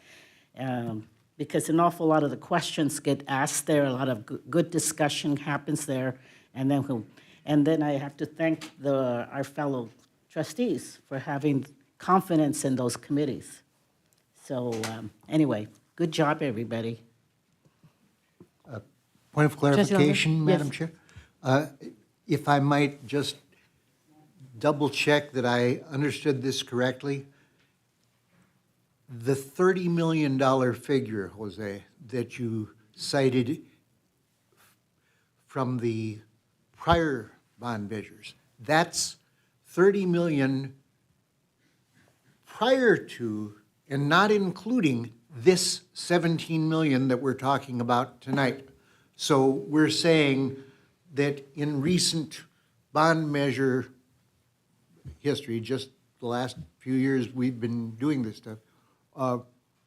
because an awful lot of the questions get asked there, a lot of good discussion happens there, and then I have to thank our fellow trustees for having confidence in those committees. So anyway, good job, everybody. Point of clarification, Yes. Madam Chair. If I might just double check that I understood this correctly. The $30 million figure, Jose, that you cited from the prior bond measures, that's 30 million prior to and not including this 17 million that we're talking about tonight. So we're saying that in recent bond measure history, just the last few years we've been doing this stuff,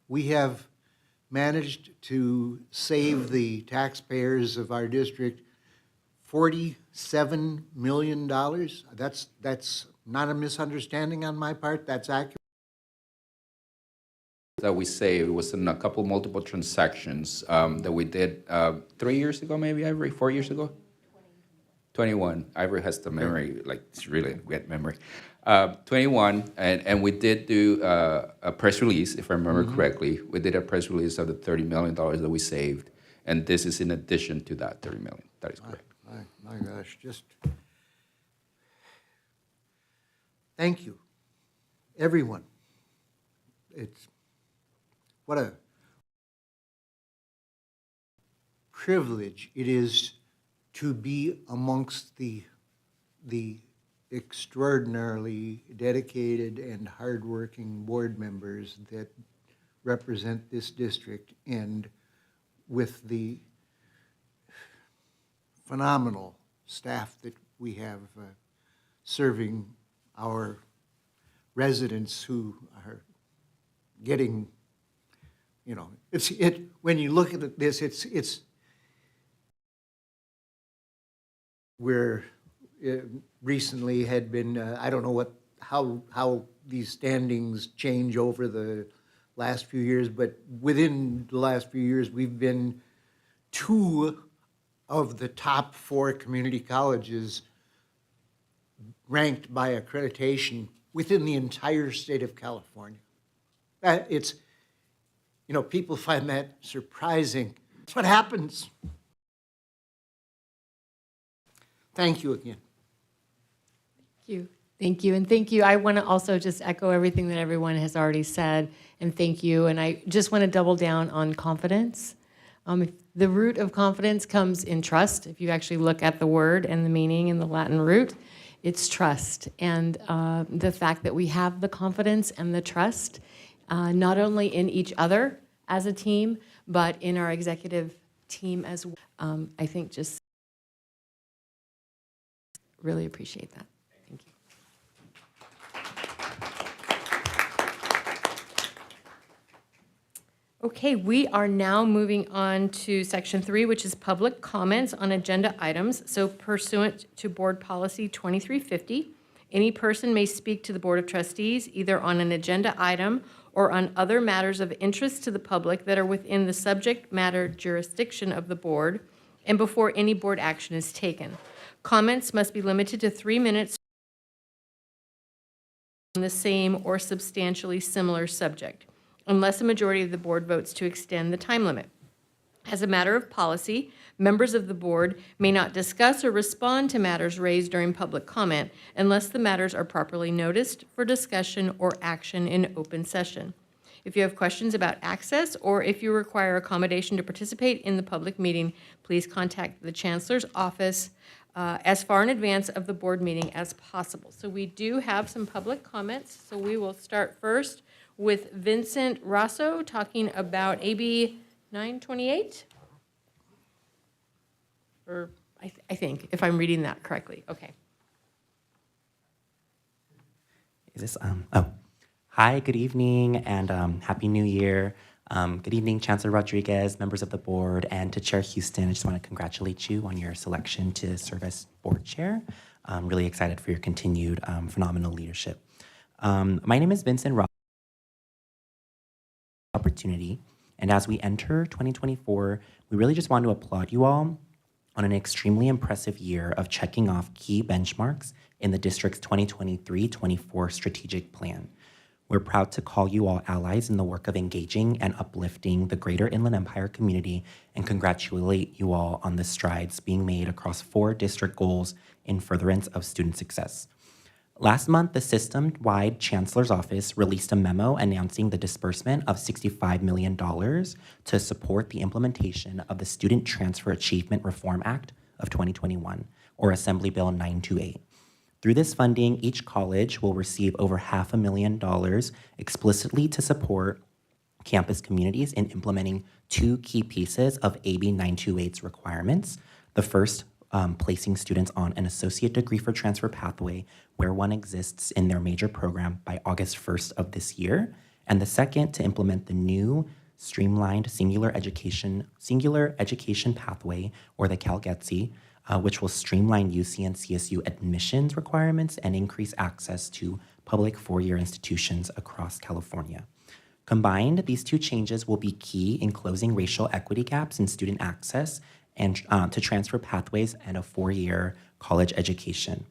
we have managed to save the taxpayers of our district $47 million. That's not a misunderstanding on my part, that's accurate. That we say it was in a couple multiple transactions that we did 3 years ago, maybe, Ivory, 4 years ago? 21. Ivory has the memory, like, it's really good memory. 21, and we did do a press release, if I remember correctly. We did a press release of the $30 million that we saved, and this is in addition to that $30 million. That is correct. My gosh, just thank you, everyone. It's what a privilege it is to be amongst the extraordinarily dedicated and hardworking board members that represent this district, and with the phenomenal staff that we have serving our residents who are getting, you know, when you look at this, it's where recently had been, I don't know how these standings change over the last few years, but within the last few years, we've been 2 of the top 4 community colleges ranked by accreditation within the entire state of California. It's, you know, people find that surprising. That's what happens. Thank you again. Thank you. Thank you. And thank you. I want to also just echo everything that everyone has already said. And thank you. And I just want to double down on confidence. The root of confidence comes in trust. If you actually look at the word and the meaning in the Latin root, it's trust. And the fact that we have the confidence and the trust, not only in each other as a team, but in our executive team as well. I think just really appreciate that. Thank you. Okay, we are now moving on to section 3, which is public comments on agenda items. So pursuant to Board Policy 2350, any person may speak to the Board of Trustees either on an agenda item or on other matters of interest to the public that are within the subject matter jurisdiction of the board and before any board action is taken. Comments must be limited to 3 minutes on the same or substantially similar subject, unless a majority of the board votes to extend the time limit. As a matter of policy, members of the board may not discuss or respond to matters raised during public comment unless the matters are properly noticed for discussion or action in open session. If you have questions about access or if you require accommodation to participate in the public meeting, please contact the Chancellor's office as far in advance of the board meeting as possible. So we do have some public comments, so we will start first with Vincent Rosso talking about AB 928. Or I think, if I'm reading that correctly. Okay. Is this, hi, good evening, and Happy New Year. Good evening, Chancellor Rodriguez, members of the board, and to Chair Houston. I just want to congratulate you on your selection to serve as board chair. I'm really excited for your continued phenomenal leadership. My name is Vincent Ross. Opportunity, and as we enter 2024, we really just want to applaud you all on an extremely impressive year of checking off key benchmarks in the district's 2023-24 strategic plan. We're proud to call you all allies in the work of engaging and uplifting the greater Inland Empire community and congratulate you all on the strides being made across 4 district goals in furtherance of student success. Last month, the system-wide Chancellor's Office released a memo announcing the disbursement of $65 million to support the implementation of the Student Transfer Achievement Reform Act of 2021, or Assembly Bill 928. Through this funding, each college will receive over $500,000 explicitly to support campus communities in implementing 2 key pieces of AB 928's requirements. The first, placing students on an associate degree for transfer pathway where one exists in their major program by August 1st of this year. And the second, to implement the new streamlined singular education pathway, or the CalGETSI, which will streamline UC and CSU admissions requirements and increase access to public 4-year institutions across California. Combined, these 2 changes will be key in closing racial equity gaps in student access and to transfer pathways and a 4-year college education.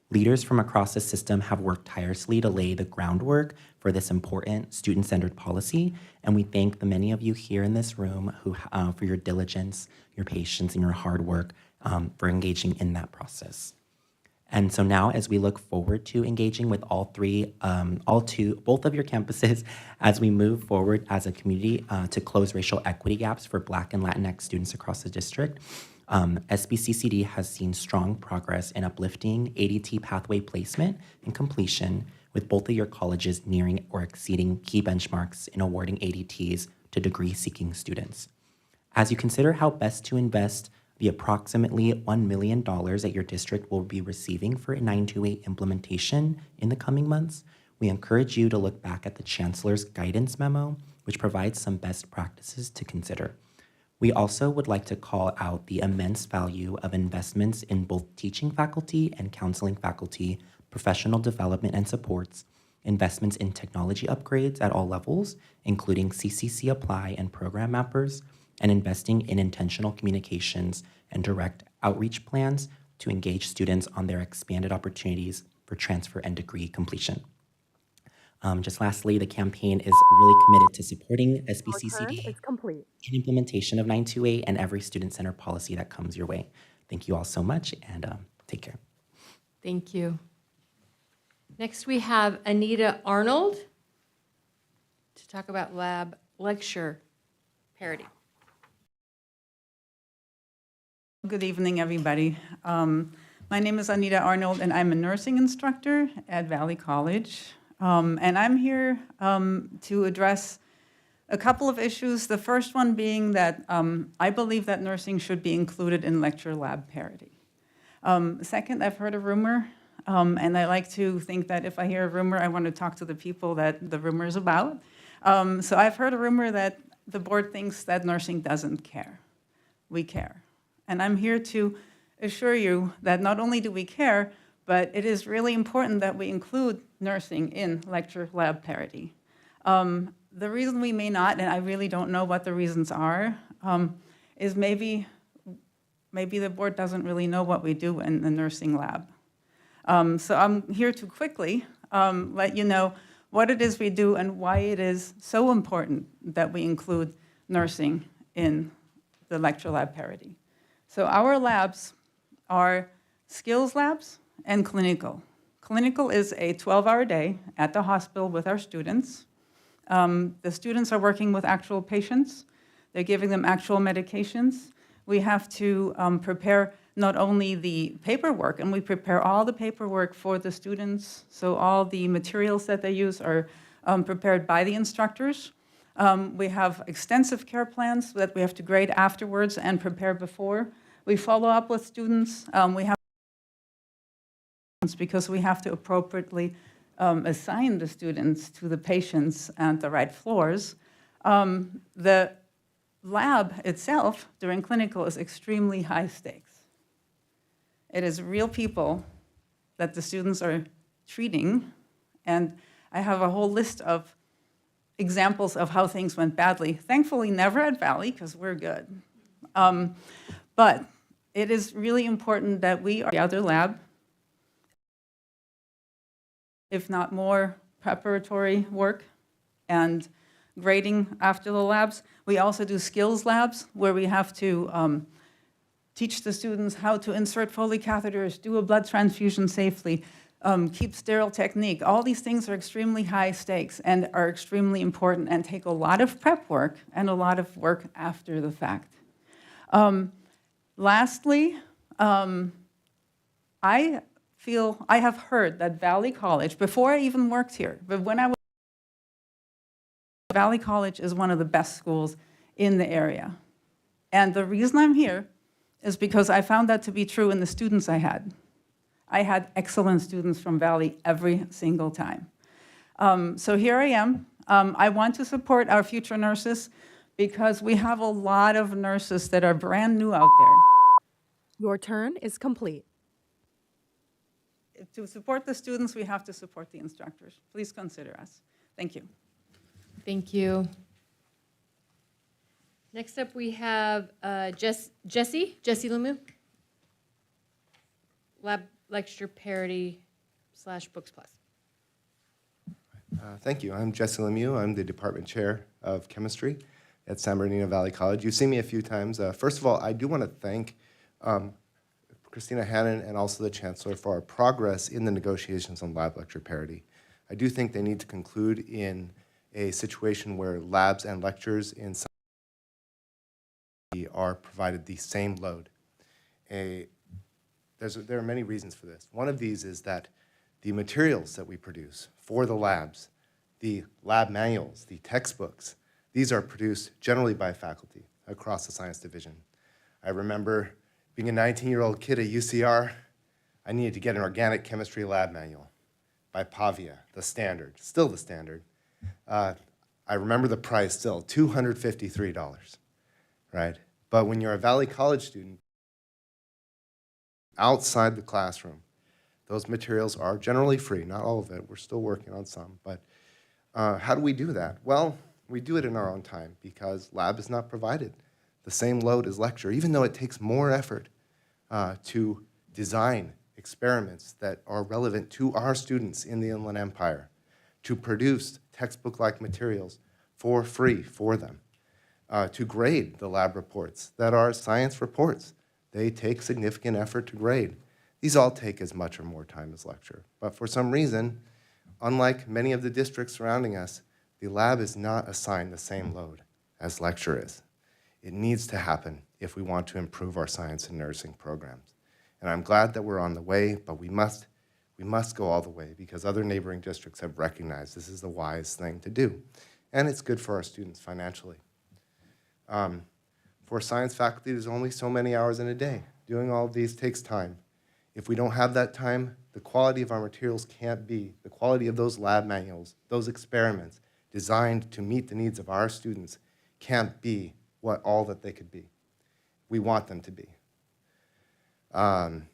Leaders from across the system have worked tirelessly to lay the groundwork for this important student-centered policy, and we thank the many of you here in this room who, for your diligence, your patience, and your hard work for engaging in that process. And so now, as we look forward to engaging with both of your campuses as we move forward as a community to close racial equity gaps for Black and Latinx students across the district, SBCCD has seen strong progress in uplifting ADT pathway placement and completion, with both of your colleges nearing or exceeding key benchmarks in awarding ADTs to degree-seeking students. As you consider how best to invest the approximately $1 million that your district will be receiving for 928 implementation in the coming months, we encourage you to look back at the Chancellor's guidance memo, which provides some best practices to consider. We also would like to call out the immense value of investments in both teaching faculty and counseling faculty, professional development and supports, investments in technology upgrades at all levels, including CCC Apply and program mappers, and investing in intentional communications and direct outreach plans to engage students on their expanded opportunities for transfer and degree completion. Just lastly, the campaign is really committed to supporting SBCCD in implementation of 928 and every student-centered policy that comes your way. Thank you all so much, and take care. Thank you. Next, we have Anita Arnold to talk about lab lecture parity. Good evening, everybody. My name is Anita Arnold, and I'm a nursing instructor at Valley College. And I'm here to address a couple of issues. The first one being that I believe that nursing should be included in lecture lab parity. Second, I've heard a rumor, and I like to think that if I hear a rumor, I want to talk to the people that the rumor is about. So I've heard a rumor that the board thinks that nursing doesn't care. We care. And I'm here to assure you that not only do we care, but it is really important that we include nursing in lecture lab parity. The reason we may not, and I really don't know what the reasons are, is maybe the board doesn't really know what we do in the nursing lab. So I'm here to quickly let you know what it is we do and why it is so important that we include nursing in the lecture lab parity. So our labs are skills labs and clinical. Clinical is a 12-hour day at the hospital with our students. The students are working with actual patients. They're giving them actual medications. We have to prepare not only the paperwork, and we prepare all the paperwork for the students, so all the materials that they use are prepared by the instructors. We have extensive care plans that we have to grade afterwards and prepare before. We follow up with students. We have because we have to appropriately assign the students to the patients at the right floors. The lab itself during clinical is extremely high stakes. It is real people that the students are treating, and I have a whole list of examples of how things went badly. Thankfully, never at Valley, because we're good. But it is really important that we are the other lab, if not more preparatory work and grading after the labs. We also do skills labs where we have to teach the students how to insert Foley catheters, do a blood transfusion safely, keep sterile technique. All these things are extremely high stakes and are extremely important and take a lot of prep work and a lot of work after the fact. Lastly, I have heard that Valley College, before I even worked here, but when I was, Valley College is one of the best schools in the area. And the reason I'm here is because I found that to be true in the students I had. I had excellent students from Valley every single time. So here I am. I want to support our future nurses because we have a lot of nurses that are brand new out there. Your turn is complete. To support the students, we have to support the instructors. Please consider us. Thank you. Thank you. Next up, we have Jesse Lemieux. Lab Lecture Parity / Books Plus. Thank you. I'm Jesse Lemieux. I'm the Department Chair of Chemistry at San Bernardino Valley College. You've seen me a few times. First of all, I do want to thank Christina Hannon and also the Chancellor for our progress in the negotiations on lab lecture parity. I do think they need to conclude in a situation where labs and lectures in science are provided the same load. There are many reasons for this. One of these is that the materials that we produce for the labs, the lab manuals, the textbooks, these are produced generally by faculty across the science division. I remember being a 19-year-old kid at UCR, I needed to get an organic chemistry lab manual by Pavia, the standard, still the standard. I remember the price still, $253, right? But when you're a Valley College student, outside the classroom, those materials are generally free, not all of it, we're still working on some, but how do we do that? Well, we do it in our own time because lab is not provided the same load as lecture, even though it takes more effort to design experiments that are relevant to our students in the Inland Empire, to produce textbook-like materials for free for them, to grade the lab reports that are science reports. They take significant effort to grade. These all take as much or more time as lecture. But for some reason, unlike many of the districts surrounding us, the lab is not assigned the same load as lecture is. It needs to happen if we want to improve our science and nursing programs. And I'm glad that we're on the way, but we must go all the way because other neighboring districts have recognized this is the wise thing to do. And it's good for our students financially. For science faculty, there's only so many hours in a day. Doing all of these takes time. If we don't have that time, the quality of our materials can't be, the quality of those lab manuals, those experiments designed to meet the needs of our students can't be all that they could be. We want them to be.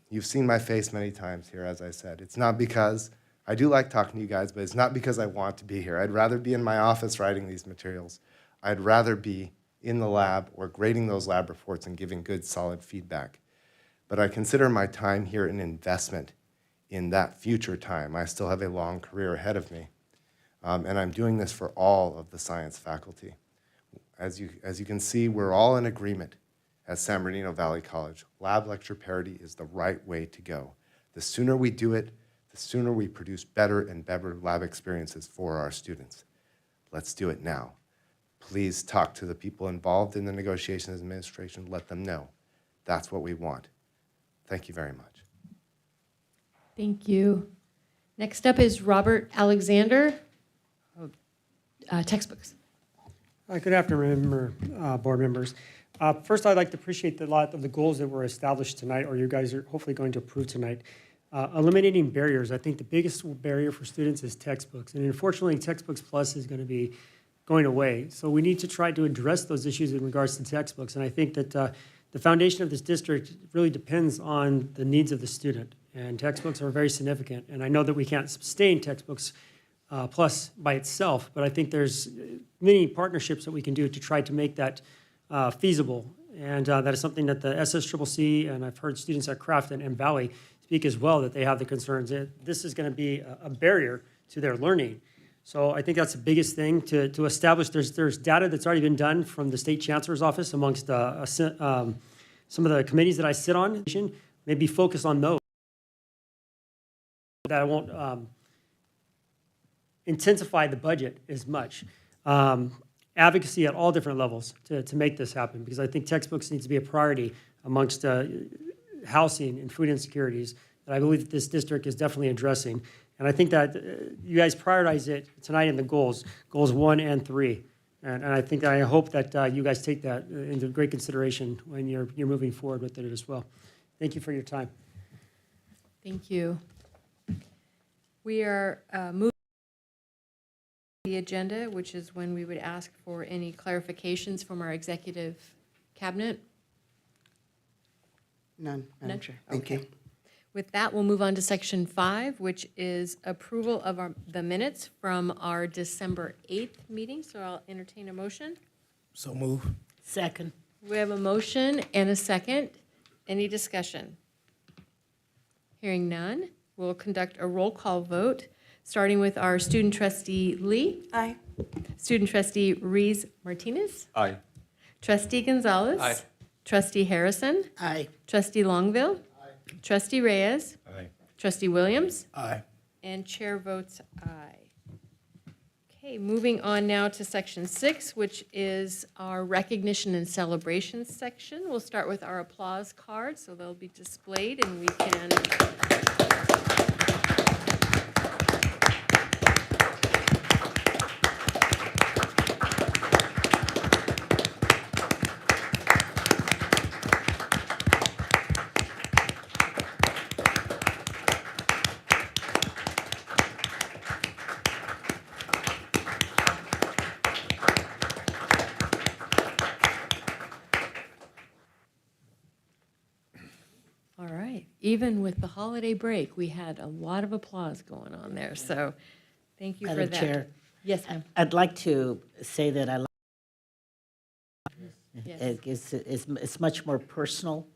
You've seen my face many times here, as I said. It's not because, I do like talking to you guys, but it's not because I want to be here. I'd rather be in my office writing these materials. I'd rather be in the lab or grading those lab reports and giving good, solid feedback. But I consider my time here an investment in that future time. I still have a long career ahead of me. And I'm doing this for all of the science faculty. As you can see, we're all in agreement at San Bernardino Valley College. Lab lecture parity is the right way to go. The sooner we do it, the sooner we produce better and better lab experiences for our students. Let's do it now. Please talk to the people involved in the negotiations administration. Let them know. That's what we want. Thank you very much. Thank you. Next up is Robert Alexander, textbooks. Good afternoon, board members. First, I'd like to appreciate a lot of the goals that were established tonight, or you guys are hopefully going to approve tonight. Eliminating barriers. I think the biggest barrier for students is textbooks. And unfortunately, Textbooks Plus is going to be going away. So we need to try to address those issues in regards to textbooks. And I think that the foundation of this district really depends on the needs of the student. And textbooks are very significant. And I know that we can't sustain Textbooks Plus by itself, but I think there's many partnerships that we can do to try to make that feasible. And that is something that the SSCCC, and I've heard students at Crafton and Valley speak as well, that they have the concerns that this is going to be a barrier to their learning. So I think that's the biggest thing to establish. There's data that's already been done from the state chancellor's office amongst some of the committees that I sit on. Maybe focus on those. That I won't intensify the budget as much. Advocacy at all different levels to make this happen, because I think textbooks need to be a priority amongst housing and food insecurities that I believe that this district is definitely addressing. And I think that you guys prioritize it tonight in the goals 1 and 3. And I hope that you guys take that into great consideration when you're moving forward with it as well. Thank you for your time. Thank you. We are moving to the agenda, which is when we would ask for any clarifications from our executive cabinet. None, Madam Chair. Thank Okay. you. With that, we'll move on to section 5, which is approval of the minutes from our December 8th meeting. So I'll entertain a motion. So move. Second. We have a motion and a second. Any discussion? Hearing none, we'll conduct a roll call vote, starting with our student trustee Lee. Aye. Student trustee Rees Martinez. Aye. Trustee Gonzalez. Aye. Trustee Harrison. Aye. Trustee Longville. Trustee Reyes. Aye. Trustee Williams. Aye. And chair votes aye. Okay, moving on now to section 6, which is our recognition and celebrations section. We'll start with our applause cards, so they'll be displayed and we can even with the holiday break, we had a lot of applause going on there, so thank you for Madam that. Chair, Yes, ma'am. I'd like to say that I like Yes. it's much more personal,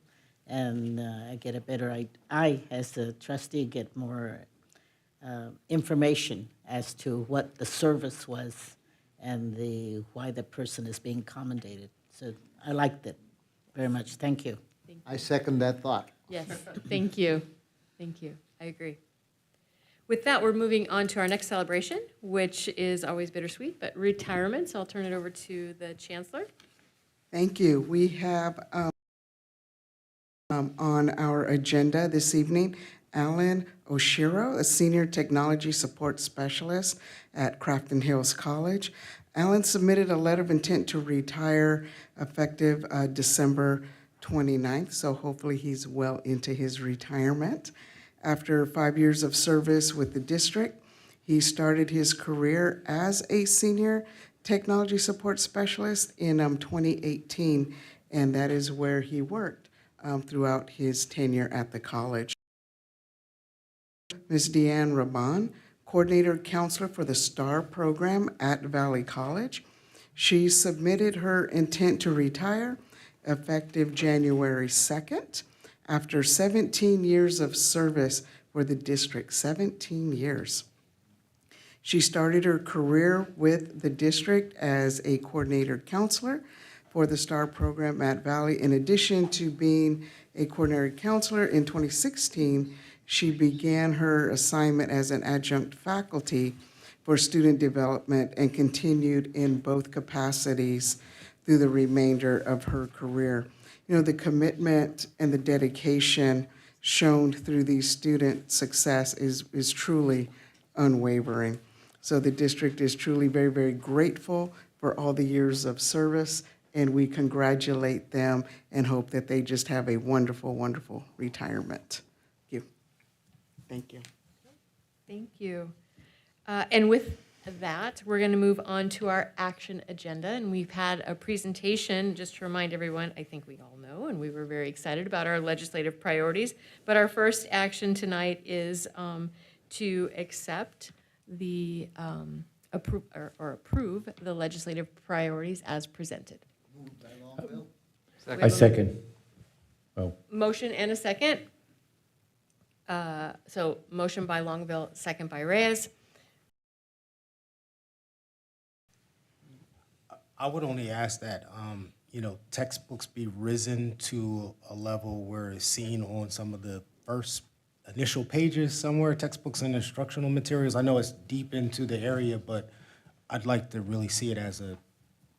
and I get a better, I, as a trustee, get more information as to what the service was and why the person is being commendated. So I liked it very much. Thank you. I second that thought. Yes, thank you. Thank you. I agree. With that, we're moving on to our next celebration, which is always bittersweet, but retirement. So I'll turn it over to the chancellor. Thank you. We have on our agenda this evening, Alan Oshiro, a senior technology support specialist at Crafton Hills College. Alan submitted a letter of intent to retire effective December 29th, so hopefully he's well into his retirement. After 5 years of service with the district, he started his career as a senior technology support specialist in 2018, and that is where he worked throughout his tenure at the college. Ms. Deanne Raban, coordinator counselor for the STAR program at Valley College. She submitted her intent to retire effective January 2nd, after 17 years of service for the district, 17 years. She started her career with the district as a coordinator counselor for the STAR program at Valley. In addition to being a coordinator counselor in 2016, she began her assignment as an adjunct faculty for student development and continued in both capacities through the remainder of her career. You know, the commitment and the dedication shown through these student success is truly unwavering. So the district is truly very, very grateful for all the years of service, and we congratulate them and hope that they just have a wonderful, wonderful retirement. Thank you. Thank you. And with that, we're going to move on to our action agenda. And we've had a presentation, just to remind everyone, I think we all know, and we were very excited about our legislative priorities. But our first action tonight is to accept the, approve the legislative priorities as presented. I second. Oh, Motion and a second. So motion by Longville, second by Reyes. I would only ask that, textbooks be risen to a level where it's seen on some of the first initial pages somewhere, textbooks and instructional materials. I know it's deep into the area, but I'd like to really see it as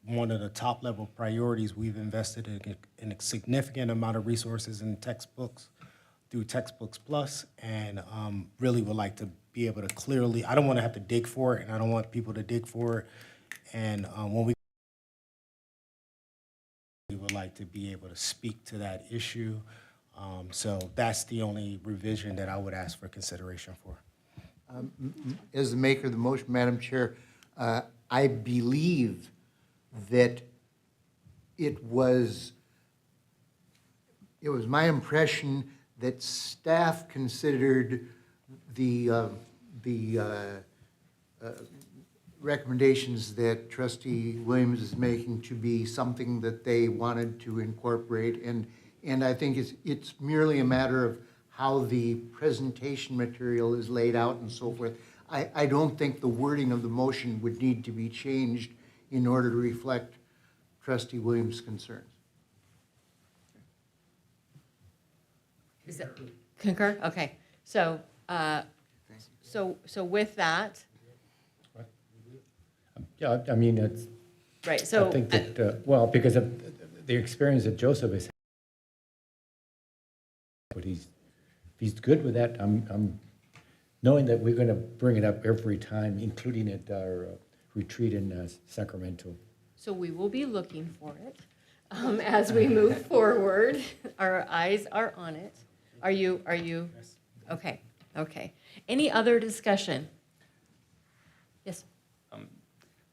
one of the top level priorities. We've invested in a significant amount of resources in textbooks through Textbooks Plus, and really would like to be able to clearly, I don't want to have to dig for it, and I don't want people to dig for it. And when we would like to be able to speak to that issue. So that's the only revision that I would ask for consideration for. As the maker of the motion, Madam Chair, I believe that it was my impression that staff considered the recommendations that Trustee Williams is making to be something that they wanted to incorporate, and I think it's merely a matter of how the presentation material is laid out and so forth. I don't think the wording of the motion would need to be changed in order to reflect Trustee Williams' concerns. Is that concur? Okay. So, so with that, yeah, I mean, it's, right, so. I think that, well, because of the experience that Joseph has, but if he's good with that, I'm knowing that we're going to bring it up every time, including at our retreat in Sacramento. So we will be looking for it as we move forward. Our eyes are on it. Are you? Okay, okay. Any other discussion? Yes.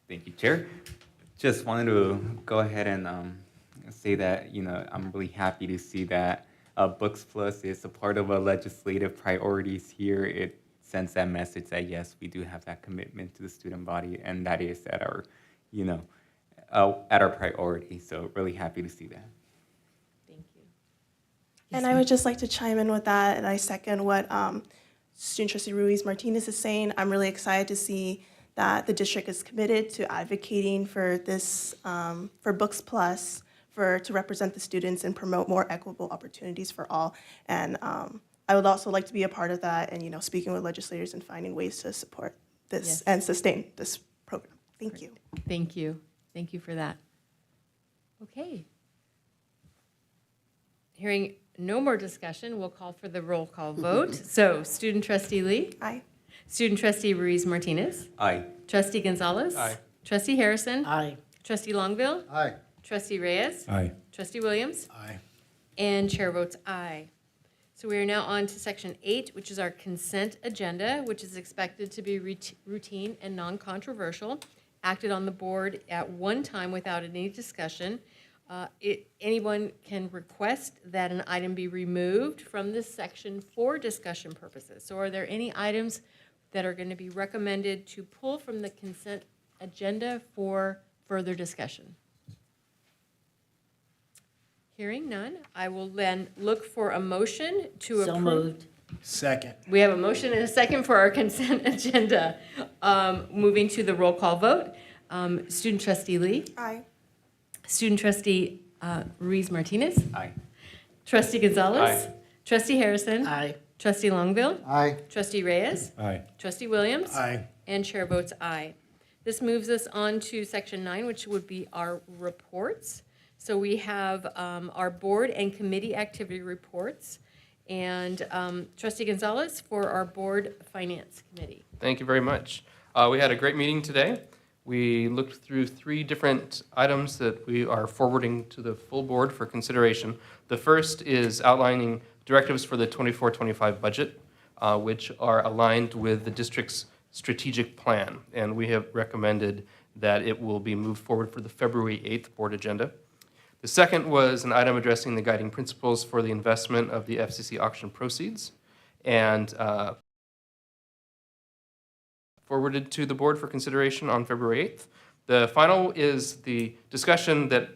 Thank you, Chair. Just wanted to go ahead and say that, I'm really happy to see that Books Plus is a part of our legislative priorities here. It sends that message that, yes, we do have that commitment to the student body, and that is at our, at our priority. So really happy to see that. Thank you. And I would just like to chime in with that, and I second what Student Trustee Ruiz Martinez is saying. I'm really excited to see that the district is committed to advocating for this, for Books Plus, to represent the students and promote more equitable opportunities for all. And I would also like to be a part of that and, speaking with legislators and finding ways to support this Yes. and sustain this program. Thank you. Thank you. Thank you for that. Okay. Hearing no more discussion, we'll call for the roll call vote. So, Student Trustee Lee? Aye. Student Trustee Ruiz Martinez? Aye. Trustee Gonzalez? Aye. Trustee Harrison? Aye. Trustee Longville? Aye. Trustee Reyes? Aye. Trustee Williams? Aye. And chair votes aye. So we are now on to section 8, which is our consent agenda, which is expected to be routine and non-controversial, acted on the board at one time without any discussion. Anyone can request that an item be removed from this section for discussion purposes. So are there any items that are going to be recommended to pull from the consent agenda for further discussion? Hearing none, I will then look for a motion to approve. So moved. Second. We have a motion and a second for our consent agenda. Moving to the roll call vote. Student Trustee Lee? Aye. Student Trustee Ruiz Martinez? Aye. Trustee Gonzalez? Aye. Trustee Harrison? Aye. Trustee Longville? Aye. Trustee Reyes? Aye. Trustee Williams? Aye. And chair votes aye. This moves us on to section 9, which would be our reports. So we have our board and committee activity reports. And Trustee Gonzalez for our board finance committee. Thank you very much. We had a great meeting today. We looked through 3 different items that we are forwarding to the full board for consideration. The first is outlining directives for the 24-25 budget, which are aligned with the district's strategic plan. And we have recommended that it will be moved forward for the February 8th board agenda. The second was an item addressing the guiding principles for the investment of the FCC auction proceeds, and forwarded to the board for consideration on February 8th. The final is the discussion that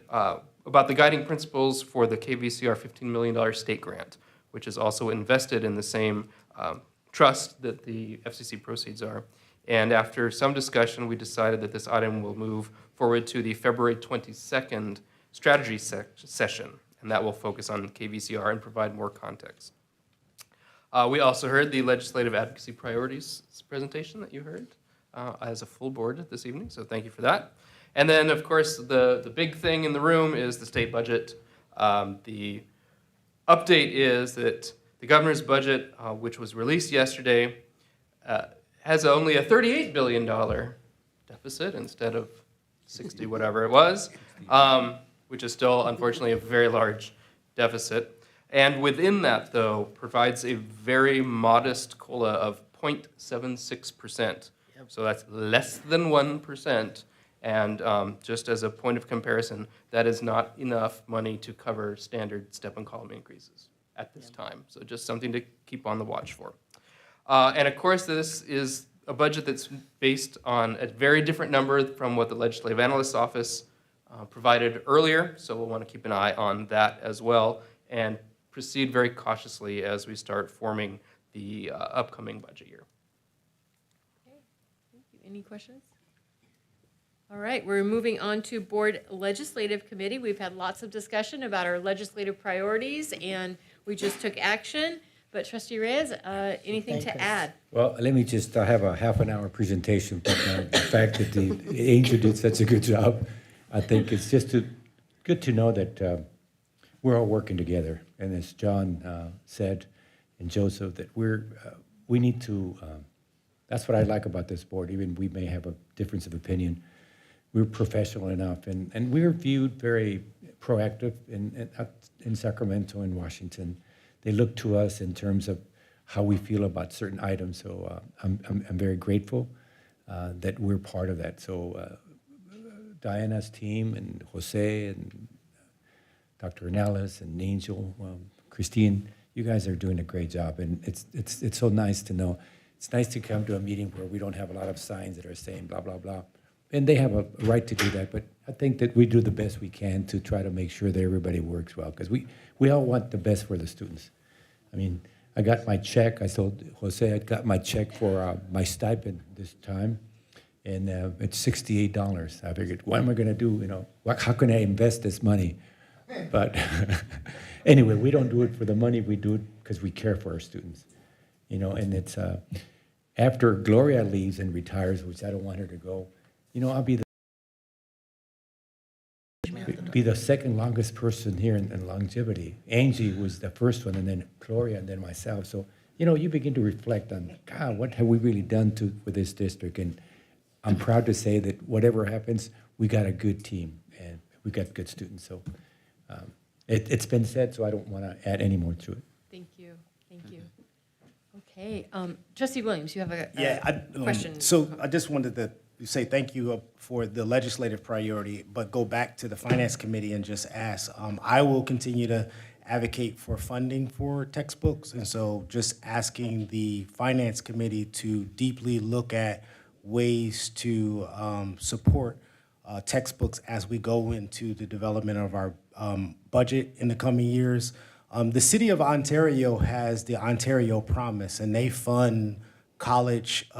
about the guiding principles for the KVCR $15 million state grant, which is also invested in the same trust that the FCC proceeds are. And after some discussion, we decided that this item will move forward to the February 22nd strategy session, and that will focus on KVCR and provide more context. We also heard the legislative advocacy priorities presentation that you heard as a full board this evening, so thank you for that. And then, of course, the big thing in the room is the state budget. The update is that the governor's budget, which was released yesterday, has only a $38 billion deficit instead of 60 whatever it was, which is still, unfortunately, a very large deficit. And within that, though, provides a very modest COLA of 0.76%. So that's less than 1%. And just as a point of comparison, that is not enough money to cover standard step and column increases at this time. So just something to keep on the watch for. And of course, this is a budget that's based on a very different number from what the Legislative Analyst's Office provided earlier. So we'll want to keep an eye on that as well and proceed very cautiously as we start forming the upcoming budget year. Okay, thank you. Any questions? All right, we're moving on to Board Legislative Committee. We've had lots of discussion about our legislative priorities, and we just took action. But Trustee Reyes, anything to add? Well, let me just have a half an hour presentation, but the fact that the Angel did such a good job, I think it's just good to know that we're all working together. And as John said, and Joseph, that we need to, that's what I like about this board, even we may have a difference of opinion. We're professional enough, and we're viewed very proactive in Sacramento and Washington. They look to us in terms of how we feel about certain items. So I'm very grateful that we're part of that. So Diana's team and Jose and Dr. Ornelas and Angel, Christine, you guys are doing a great job. And it's so nice to know. It's nice to come to a meeting where we don't have a lot of signs that are saying blah, blah, blah. And they have a right to do that, but I think that we do the best we can to try to make sure that everybody works well, because we all want the best for the students. I mean, I got my check. I told Jose I got my check for my stipend this time, and it's $68. I figured, what am I going to do? You know, how can I invest this money? But anyway, we don't do it for the money. We do it because we care for our students. You know, and it's after Gloria leaves and retires, which I don't want her to go. You know, I'll be the second longest person here in longevity. Angie was the first one, and then Gloria, and then myself. So, you know, you begin to reflect on, God, what have we really done for this district? And I'm proud to say that whatever happens, we got a good team, and we got good students. So it's been said, so I don't want to add any more to it. Thank you. Thank you. Okay. Trustee Williams, you have a question. So I just wanted to say thank you for the legislative priority, but go back to the Finance Committee and just ask. I will continue to advocate for funding for textbooks, and so just asking the Finance Committee to deeply look at ways to support textbooks as we go into the development of our budget in the coming years. The City of Ontario has the Ontario Promise, and they fund college.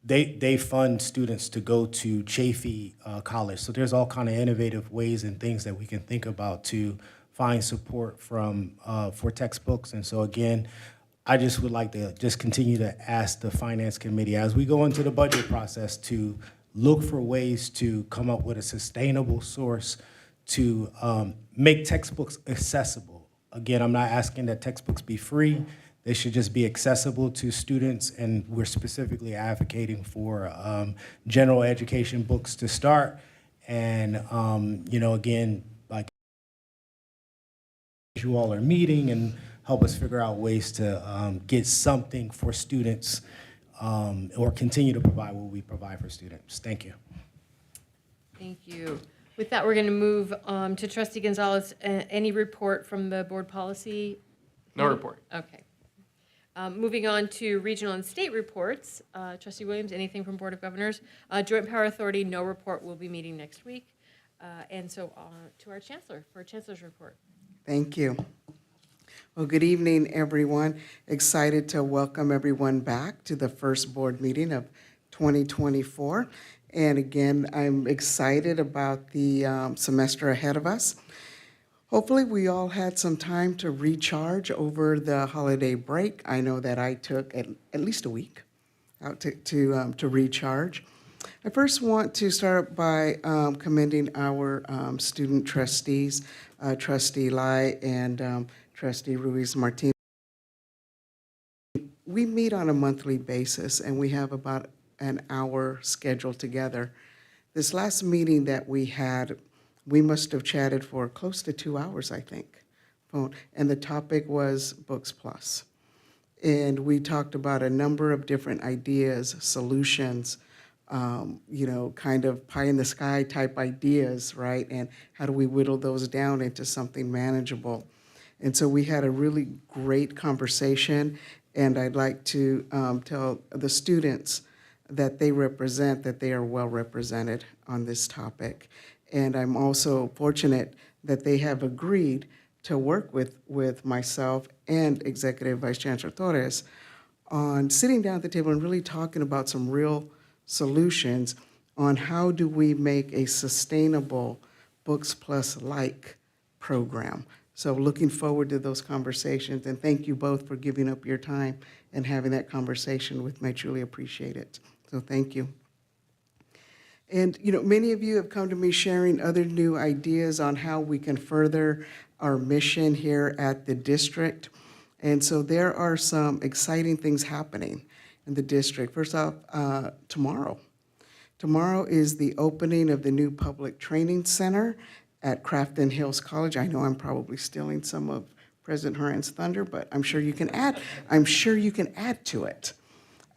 They fund students to go to Chaffey College. So there's all kind of innovative ways and things that we can think about to find support for textbooks. And so again, I just would like to just continue to ask the Finance Committee, as we go into the budget process, to look for ways to come up with a sustainable source to make textbooks accessible. Again, I'm not asking that textbooks be free. They should just be accessible to students, and we're specifically advocating for general education books to start. And, you know, again, like you all are meeting and help us figure out ways to get something for students or continue to provide what we provide for students. Thank you. Thank you. With that, we're going to move to Trustee Gonzalez. Any report from the board policy? No report. Okay. Moving on to regional and state reports. Trustee Williams, anything from Board of Governors? Joint Power Authority, no report. We'll be meeting next week. And so to our Chancellor for a Chancellor's report. Thank you. Well, good evening, everyone. Excited to welcome everyone back to the first board meeting of 2024. And again, I'm excited about the semester ahead of us. Hopefully, we all had some time to recharge over the holiday break. I know that I took at least a week out to recharge. I first want to start by commending our student trustees, Trustee Lai and Trustee Ruiz Martinez. We meet on a monthly basis, and we have about an hour scheduled together. This last meeting that we had, we must have chatted for close to 2 hours, I think. And the topic was Books Plus. And we talked about a number of different ideas, solutions, you know, kind of pie in the sky type ideas, right? And how do we whittle those down into something manageable? And so we had a really great conversation, and I'd like to tell the students that they represent that they are well represented on this topic. And I'm also fortunate that they have agreed to work with myself and Executive Vice Chancellor Torres on sitting down at the table and really talking about some real solutions on how do we make a sustainable Books Plus-like program. So looking forward to those conversations, and thank you both for giving up your time and having that conversation with me. I truly appreciate it. So thank you. And you know, many of you have come to me sharing other new ideas on how we can further our mission here at the district. And so there are some exciting things happening in the district. First off, tomorrow. Tomorrow is the opening of the new public training center at Crafton Hills College. I know I'm probably stealing some of President Horan's thunder, but I'm sure you can add to it.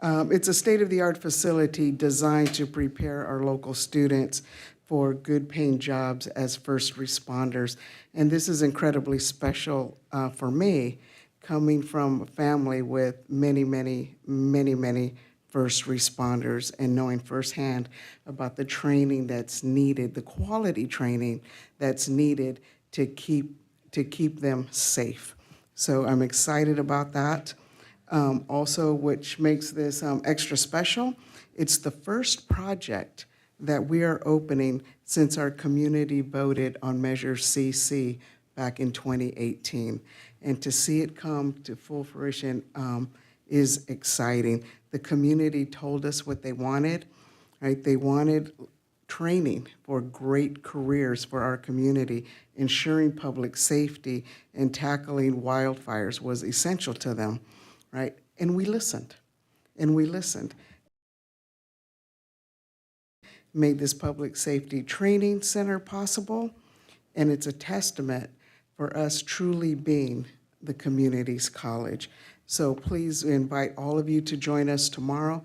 It's a state-of-the-art facility designed to prepare our local students for good-paying jobs as first responders. And this is incredibly special for me, coming from a family with many, many, many, many first responders, and knowing firsthand about the training that's needed, the quality training that's needed to keep them safe. So I'm excited about that. Also, which makes this extra special, it's the first project that we are opening since our community voted on Measure CC back in 2018. And to see it come to full fruition is exciting. The community told us what they wanted, right? They wanted training for great careers for our community. Ensuring public safety and tackling wildfires was essential to them, right? And we listened, Made this public safety training center possible, and it's a testament for us truly being the community's college. So please invite all of you to join us tomorrow.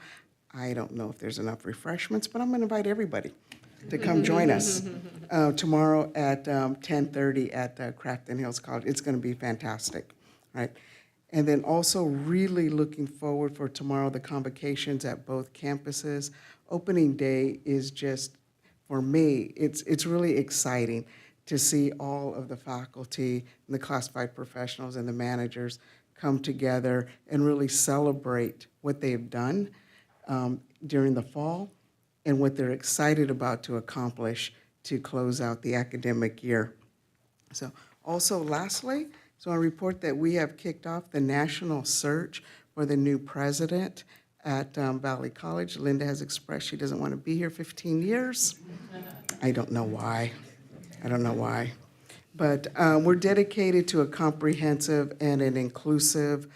I don't know if there's enough refreshments, but I'm going to invite everybody to come join us tomorrow at 10:30 at Crafton Hills College. It's going to be fantastic, right? And then also really looking forward for tomorrow, the convocations at both campuses. Opening day is just, for me, it's really exciting to see all of the faculty and the classified professionals and the managers come together and really celebrate what they've done during the fall and what they're excited about to accomplish to close out the academic year. So also lastly, So I report that we have kicked off the national search for the new president at Valley College. Linda has expressed she doesn't want to be here 15 years. I don't know why. I don't know why. But we're dedicated to a comprehensive and an inclusive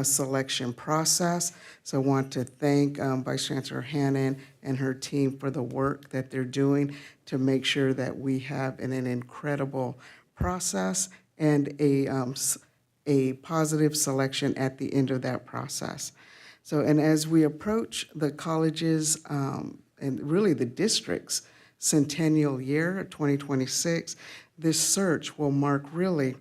selection process. So I want to thank Vice Chancellor Hannon and her team for the work that they're doing to make sure that we have an incredible process and a positive selection at the end of that process. So, and as we approach the colleges and really the district's centennial year, 2026, this search will mark really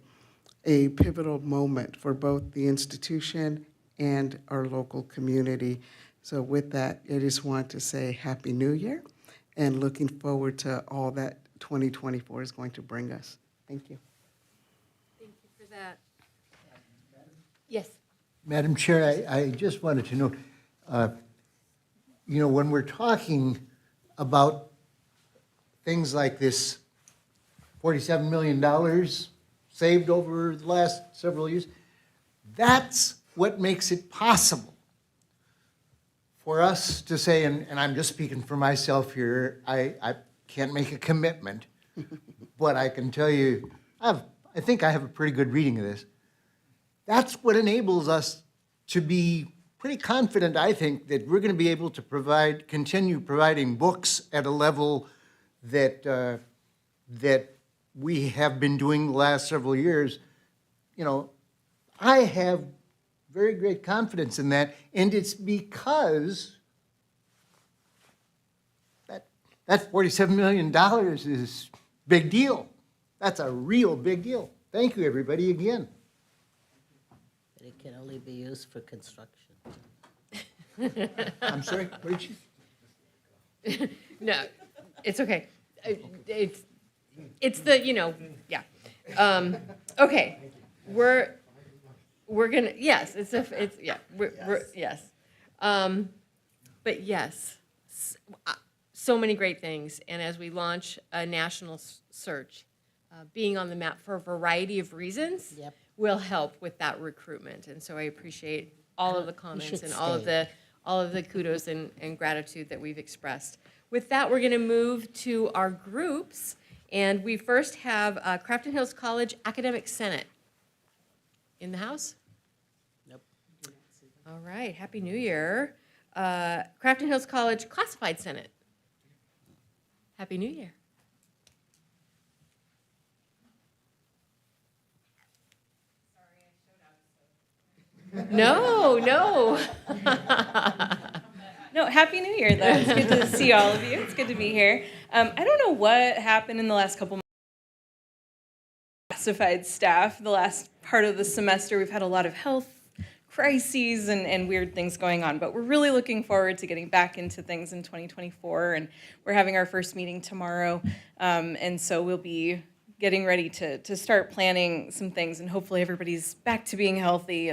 a pivotal moment for both the institution and our local community. So with that, I just want to say Happy New Year and looking forward to all that 2024 is going to bring us. Thank you. Thank you for that. Yes. Madam Chair, I just wanted to note, when we're talking about things like this $47 million saved over the last several years, that's what makes it possible for us to say, and I'm just speaking for myself here, I can't make a commitment, but I can tell you, I think I have a pretty good reading of this. That's what enables us to be pretty confident, I think, that we're going to be able to continue providing books at a level that we have been doing the last several years. I have very great confidence in that, and it's because that $47 million is big deal. That's a real big deal. Thank you, everybody, again. But it can only be used for construction. I'm sorry, what did you? No, it's okay. It's the, yeah. Okay, we're gonna, yes, yes. But yes, so many great things. And as we launch a national search, being on the map for a variety of reasons will help with that recruitment. And so I appreciate all of the comments and all of the kudos and gratitude that we've expressed. With that, we're going to move to our groups. And we first have Crafton Hills College Academic Senate. In the house? Nope. All right, Happy New Year. Crafton Hills College Classified Senate. Happy New Year. No. No, Happy New Year, though. It's good to see all of you. It's good to be here. I don't know what happened in the last couple months. Classified staff, the last part of the semester, we've had a lot of health crises and weird things going on, but we're really looking forward to getting back into things in 2024, and we're having our first meeting tomorrow, and so we'll be getting ready to start planning some things, and hopefully everybody's back to being healthy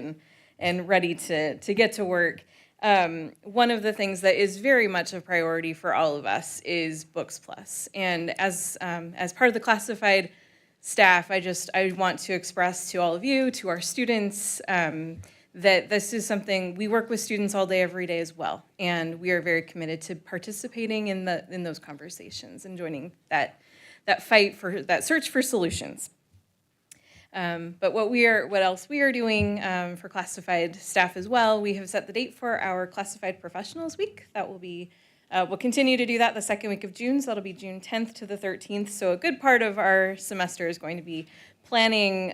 and ready to get to work. One of the things that is very much a priority for all of us is Books Plus. And as part of the classified staff, I want to express to all of you, to our students, that this is something, we work with students all day, every day as well. And we are very committed to participating in those conversations and joining that fight for that search for solutions. But what else we are doing for classified staff as well, we have set the date for our Classified Professionals Week. That will be, we'll continue to do that the second week of June, so that'll be June 10th to the 13th. So a good part of our semester is going to be planning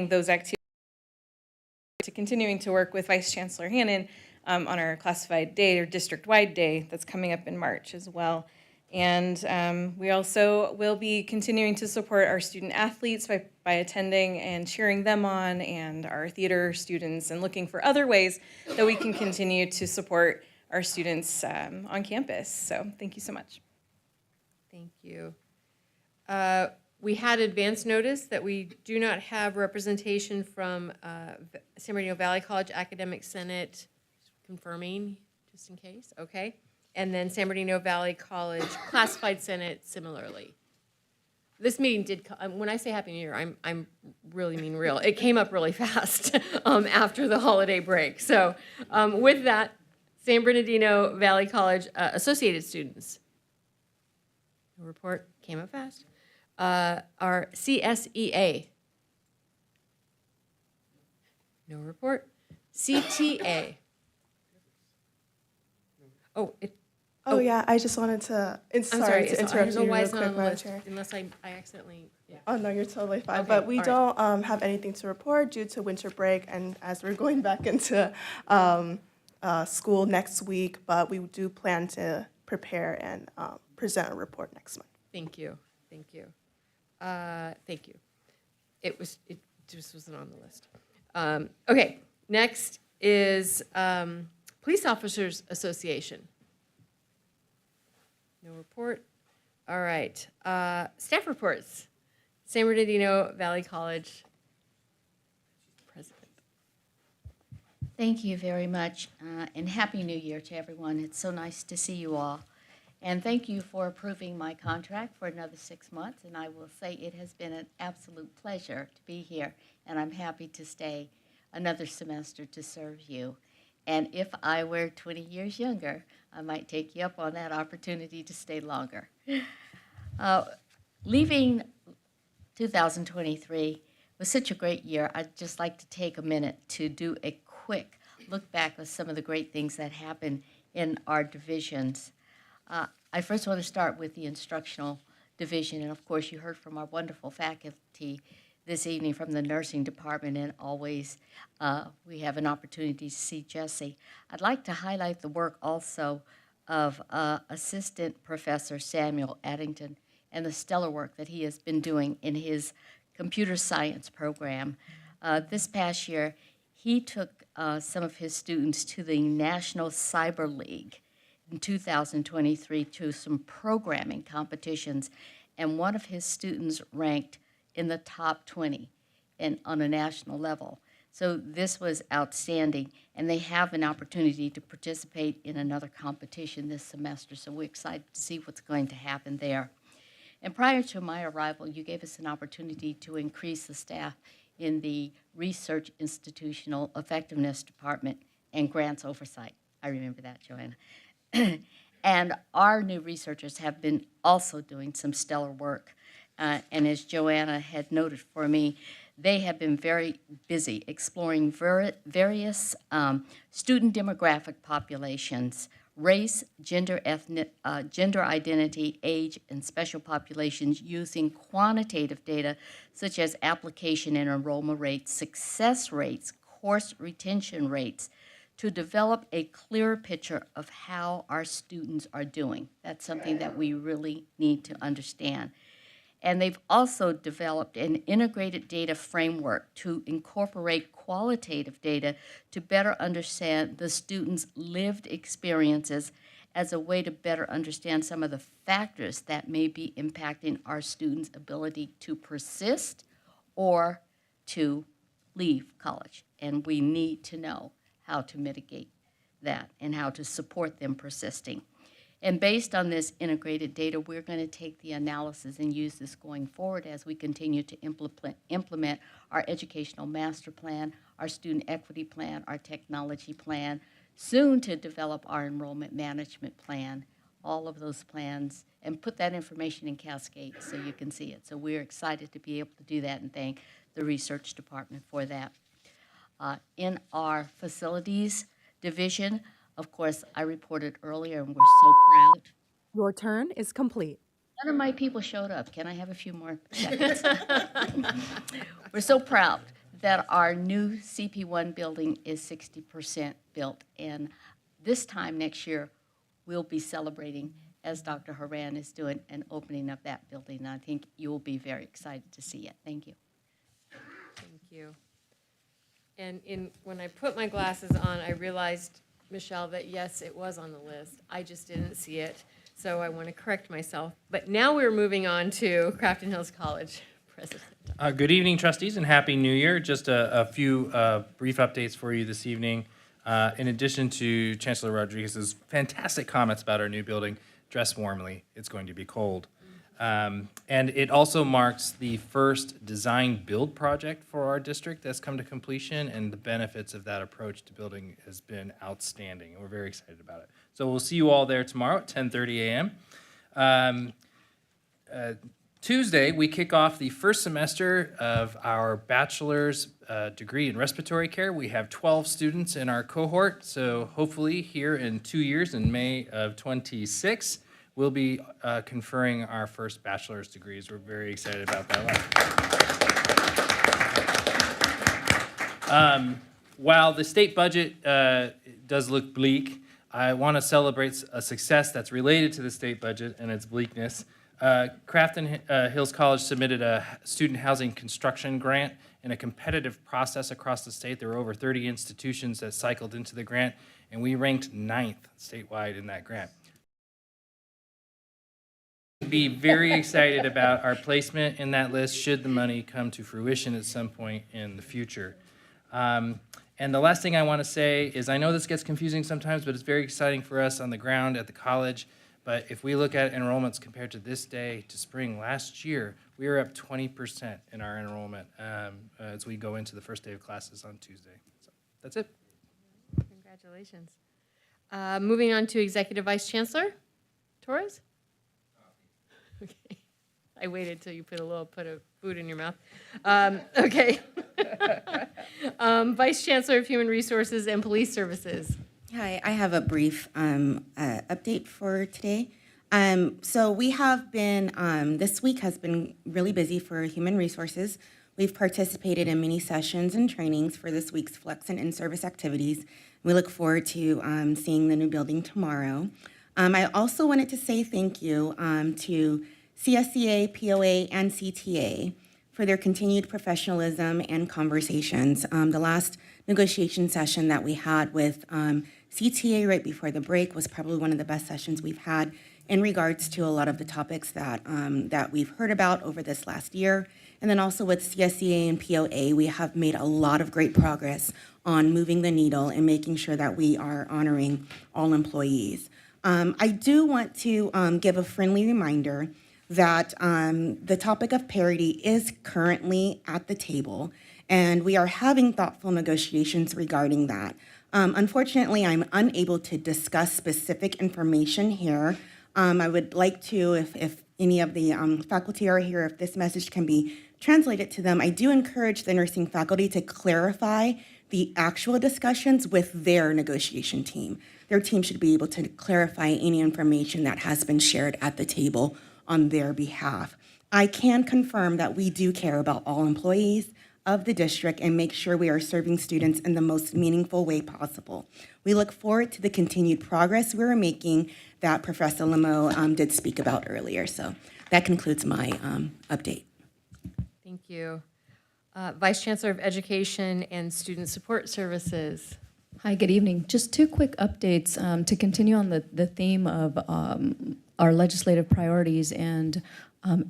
those activities, to continuing to work with Vice Chancellor Hannon on our classified day or district-wide day that's coming up in March as well. And we also will be continuing to support our student athletes by attending and cheering them on, and our theater students, and looking for other ways that we can continue to support our students on campus. So thank you so much. Thank you. We had advance notice that we do not have representation from San Bernardino Valley College Academic Senate, confirming, just in case, okay. And then San Bernardino Valley College Classified Senate similarly. this meeting did, when I say Happy New Year, I'm really mean real. It came up really fast after the holiday break. So with that, San Bernardino Valley College associated students. No report, came up fast. Our CSEA. No report. CTA. Oh, yeah, I just wanted to, I'm sorry to I interrupt don't know you why real it's not quick, on the Madam list, Chair. unless I accidentally, yeah. Oh, no, you're totally fine. Okay, But we all don't have anything to report due to winter break and as we're going back into school next week, but we do plan to prepare and present a report next month. Thank you, thank you. Thank you. It just wasn't on the list. Okay, next is Police Officers Association. No report. All right, staff reports. San Bernardino Valley College president. Thank you very much, and Happy New Year to everyone. It's so nice to see you all. And thank you for approving my contract for another 6 months, and I will say it has been an absolute pleasure to be here, and I'm happy to stay another semester to serve you. And if I were 20 years younger, I might take you up on that opportunity to stay longer. Leaving 2023 was such a great year. I'd just like to take a minute to do a quick look back at some of the great things that happened in our divisions. I first want to start with the instructional division, and of course you heard from our wonderful faculty this evening from the nursing department, and always we have an opportunity to see Jesse. I'd like to highlight the work also of Assistant Professor Samuel Addington and the stellar work that he has been doing in his computer science program. This past year, he took some of his students to the National Cyber League in 2023 to some programming competitions, and one of his students ranked in the top 20 on a national level. So this was outstanding, and they have an opportunity to participate in another competition this semester, so we're excited to see what's going to happen there. And prior to my arrival, you gave us an opportunity to increase the staff in the Research Institutional Effectiveness Department and Grants Oversight. I remember that, Joanna. And our new researchers have been also doing some stellar work. And as Joanna had noted for me, they have been very busy exploring various student demographic populations, race, gender identity, age, and special populations using quantitative data such as application and enrollment rates, success rates, course retention rates, to develop a clearer picture of how our students are doing. That's something that we really need to understand. And they've also developed an integrated data framework to incorporate qualitative data to better understand the students' lived experiences as a way to better understand some of the factors that may be impacting our students' ability to persist or to leave college. And we need to know how to mitigate that and how to support them persisting. And based on this integrated data, we're going to take the analysis and use this going forward as we continue to implement our educational master plan, our student equity plan, our technology plan, soon to develop our enrollment management plan, all of those plans, and put that information in Cascade so you can see it. So we're excited to be able to do that and thank the research department for that. In our facilities division, of course, I reported earlier, and we're so proud. Your turn is complete. None of my people showed up. Can I have a few more seconds? We're so proud that our new CP1 building is 60% built, and this time next year, we'll be celebrating, as Dr. Horan is doing, an opening of that building, and I think you'll be very excited to see it. Thank you. Thank you. And when I put my glasses on, I realized, Michelle, that yes, it was on the list. I just didn't see it, so I want to correct myself. But now we're moving on to Crafton Hills College president. Good evening, trustees, and Happy New Year. Just a few brief updates for you this evening. In addition to Chancellor Rodriguez's fantastic comments about our new building, dress warmly. It's going to be cold. And it also marks the first design build project for our district that's come to completion, and the benefits of that approach to building has been outstanding, and we're very excited about it. So we'll see you all there tomorrow at 10:30 a.m. Tuesday, we kick off the first semester of our bachelor's degree in respiratory care. We have 12 students in our cohort, so hopefully here in 2 years, in May of 26, we'll be conferring our first bachelor's degrees. We're very excited about that one. While the state budget does look bleak, I want to celebrate a success that's related to the state budget and its bleakness. Crafton Hills College submitted a student housing construction grant in a competitive process across the state. There were over 30 institutions that cycled into the grant, and we ranked 9th statewide in that grant. Be very excited about our placement in that list should the money come to fruition at some point in the future. And the last thing I want to say is, I know this gets confusing sometimes, but it's very exciting for us on the ground at the college. But if we look at enrollments compared to this day to spring last year, we are up 20% in our enrollment as we go into the first day of classes on Tuesday. So that's it. Congratulations. Moving on to Executive Vice Chancellor Torres. Okay. I waited till you put a food in your mouth. Okay. Vice Chancellor of Human Resources and Police Services. Hi, I have a brief update for today. So we have been, this week has been really busy for Human Resources. We've participated in many sessions and trainings for this week's Flex and in-service activities. We look forward to seeing the new building tomorrow. I also wanted to say thank you to CSCA, POA, and CTA for their continued professionalism and conversations. The last negotiation session that we had with CTA right before the break was probably one of the best sessions we've had in regards to a lot of the topics that, that we've heard about over this last year. And then also with CSCA and POA, we have made a lot of great progress on moving the needle and making sure that we are honoring all employees. I do want to give a friendly reminder that the topic of parity is currently at the table, and we are having thoughtful negotiations regarding that. Unfortunately, I'm unable to discuss specific information here. I would like to, if any of the faculty are here, if this message can be translated to them, I do encourage the nursing faculty to clarify the actual discussions with their negotiation team. Their team should be able to clarify any information that has been shared at the table on their behalf. I can confirm that we do care about all employees of the district and make sure we are serving students in the most meaningful way possible. We look forward to the continued progress we're making that Professor Lemo did speak about earlier. So that concludes my update. Thank you. Vice Chancellor of Education and Student Support Services. Hi, good evening. Just two quick updates to continue on the theme of our legislative priorities and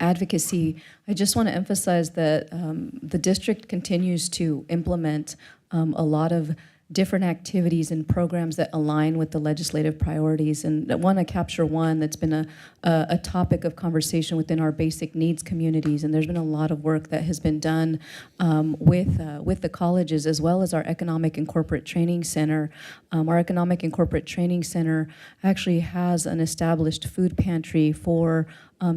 advocacy. I just want to emphasize that the district continues to implement a lot of different activities and programs that align with the legislative priorities. And I want to capture one that's been a topic of conversation within our basic needs communities. And there's been a lot of work that has been done with the colleges, as well as our Economic and Corporate Training Center. Our Economic and Corporate Training Center actually has an established food pantry for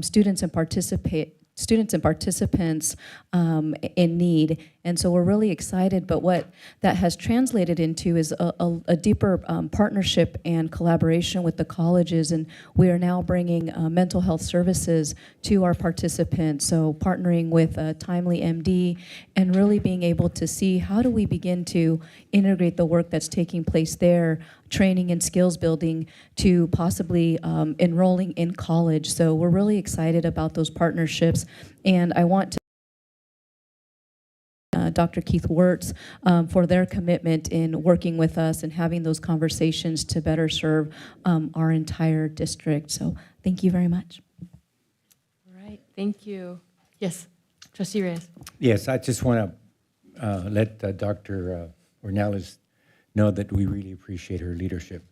students and participants in need. And so we're really excited, but what that has translated into is a deeper partnership and collaboration with the colleges, and we are now bringing mental health services to our participants, so partnering with Timely MD and really being able to see how do we begin to integrate the work that's taking place there, training and skills building, to possibly enrolling in college. So we're really excited about those partnerships, and I want to Dr. Keith Wirtz for their commitment in working with us and having those conversations to better serve our entire district. So thank you very much. All right, thank you. Yes, Trustee Reyes. Yes, I just want to let Dr. Ornelas know that we really appreciate her leadership.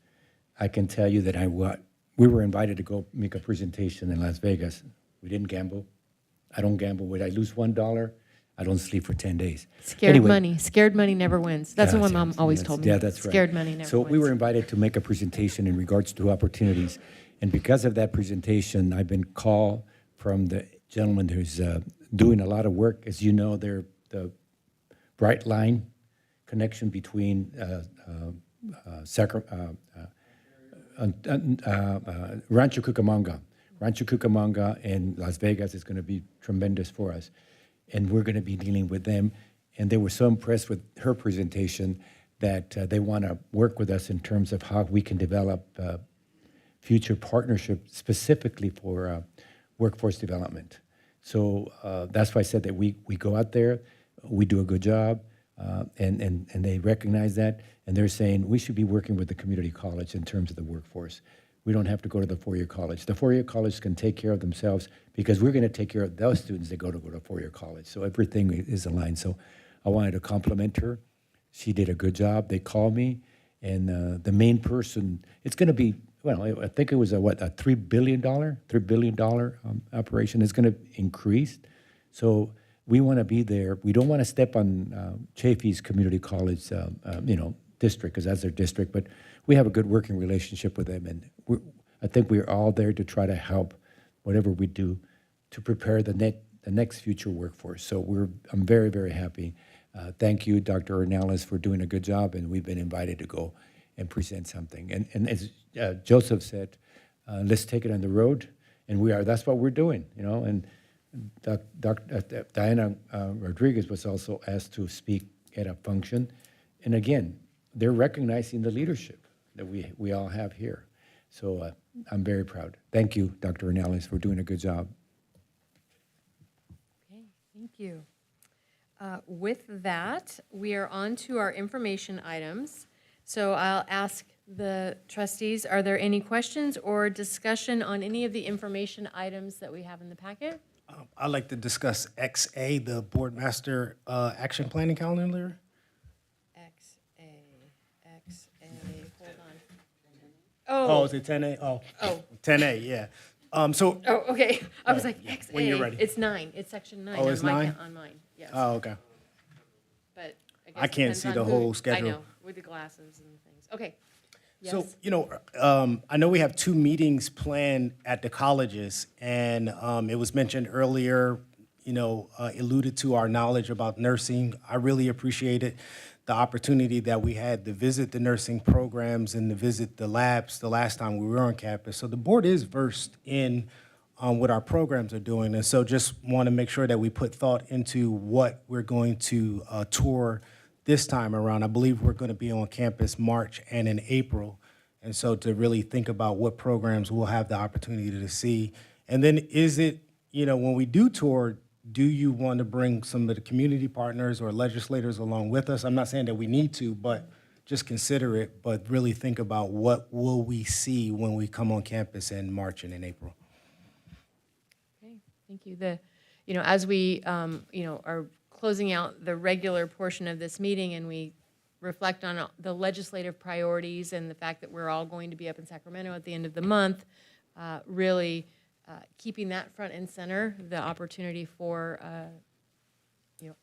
I can tell you that we were invited to go make a presentation in Las Vegas We didn't gamble. I don't gamble. When I lose $1, I don't sleep for 10 days. Scared money never wins. That's what my mom always told me. Yeah, that's right. Scared money never So wins. we were invited to make a presentation in regards to opportunities. And because of that presentation, I've been called from the gentleman who's doing a lot of work. As you know, they're the bright line connection between Rancho Cucamonga. Rancho Cucamonga and Las Vegas is going to be tremendous for us. And we're going to be dealing with them. And they were so impressed with her presentation that they want to work with us in terms of how we can develop future partnerships specifically for workforce development. So that's why I said that we go out there, we do a good job, and they recognize that. And they're saying we should be working with the community college in terms of the workforce. We don't have to go to the four-year college. The four-year college can take care of themselves because we're going to take care of those students that go to four-year college. So everything is aligned. So I wanted to compliment her. She did a good job. They called me, and the main person, it's going to be, well, I think it was a $3 billion operation. It's going to increase. So we want to be there. We don't want to step on Chafee's community college, district, because that's their district, but we have a good working relationship with them, and I think we're all there to try to help whatever we do to prepare the next future workforce. So I'm very, very happy. Thank you, Dr. Ornelas, for doing a good job, and we've been invited to go and present something. And as Joseph said, let's take it on the road, and that's what we're doing, and Dr. Diana Rodriguez was also asked to speak at a function, and again, they're recognizing the leadership that we all have here. So I'm very proud. Thank you, Dr. Ornelas, for doing a good job. Okay, thank you. With that, we are on to our information items. So I'll ask the trustees, are there any questions or discussion on any of the information items that we have in the packet? I'd like to discuss XA, the Board Master Action Planning Calendar. Oh, is it 10A? Oh, 10A, yeah. So. Oh, okay. I was like, XA. When you're ready. It's 9. It's section 9. Oh, it's 9? On mine, yes. Oh, okay. But I guess I can't depends see on the whole schedule. I know, with the glasses and things. Okay. Yes. So, I know we have 2 meetings planned at the colleges, and it was mentioned earlier, alluded to our knowledge about nursing. I really appreciated the opportunity that we had to visit the nursing programs and to visit the labs the last time we were on campus. So the board is versed in what our programs are doing, and so just want to make sure that we put thought into what we're going to tour this time around. I believe we're going to be on campus March and in April, and so to really think about what programs we'll have the opportunity to see. And then is it, when we do tour, do you want to bring some of the community partners or legislators along with us? I'm not saying that we need to, but just consider it, but really think about what will we see when we come on campus in March and in April. Okay, thank you. As we, are closing out the regular portion of this meeting and we reflect on the legislative priorities and the fact that we're all going to be up in Sacramento at the end of the month, really keeping that front and center, the opportunity for,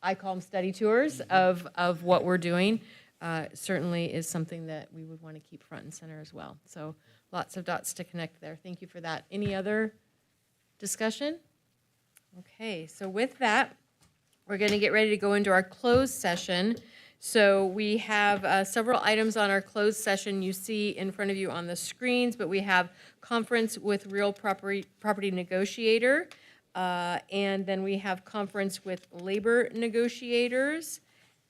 I call them study tours of what we're doing, certainly is something that we would want to keep front and center as well. So lots of dots to connect there. Thank you for that. Any other discussion? Okay, so with that, we're going to get ready to go into our closed session. So we have several items on our closed session you see in front of you on the screens, but we have conference with real property negotiator, and then we have conference with labor negotiators,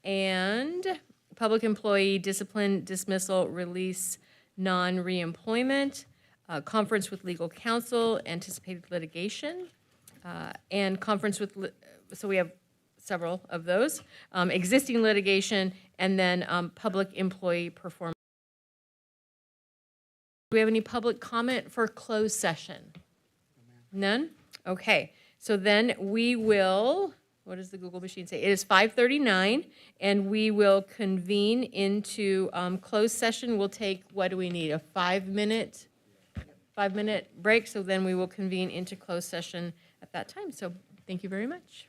and public employee discipline, dismissal, release, non-reemployment, conference with legal counsel, anticipated litigation, and conference with, so we have several of those, existing litigation, and then public employee performance. Do we have any public comment for closed session? None? Okay, so then we will, what does the Google machine say? It is 5:39, and we will convene into closed session. We'll take, what do we need, a 5-minute break? So then we will convene into closed session at that time. So thank you very much.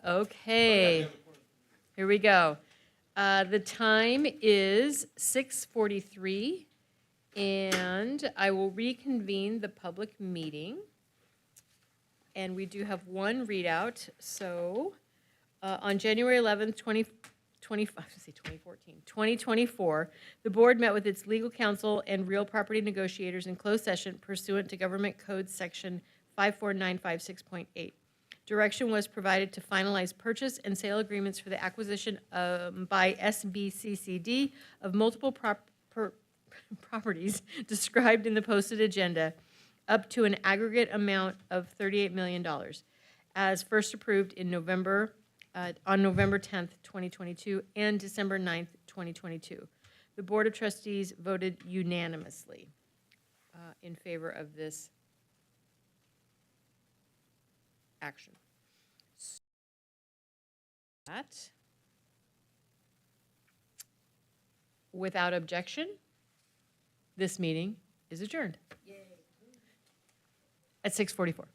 Okay, here we go. The time is 6:43, and I will reconvene the public meeting. And we do have one readout. So on January 11th, 2024, the board met with its legal counsel and real property negotiators in closed session pursuant to Government Code Section 54956.8. Direction was provided to finalize purchase and sale agreements for the acquisition by SBCCD of multiple properties described in the posted agenda, up to an aggregate amount of $38 million, as first approved in November, on November 10th, 2022, and December 9th, 2022. The Board of Trustees voted unanimously in favor of this action. That, without objection, this meeting is adjourned at 6:44.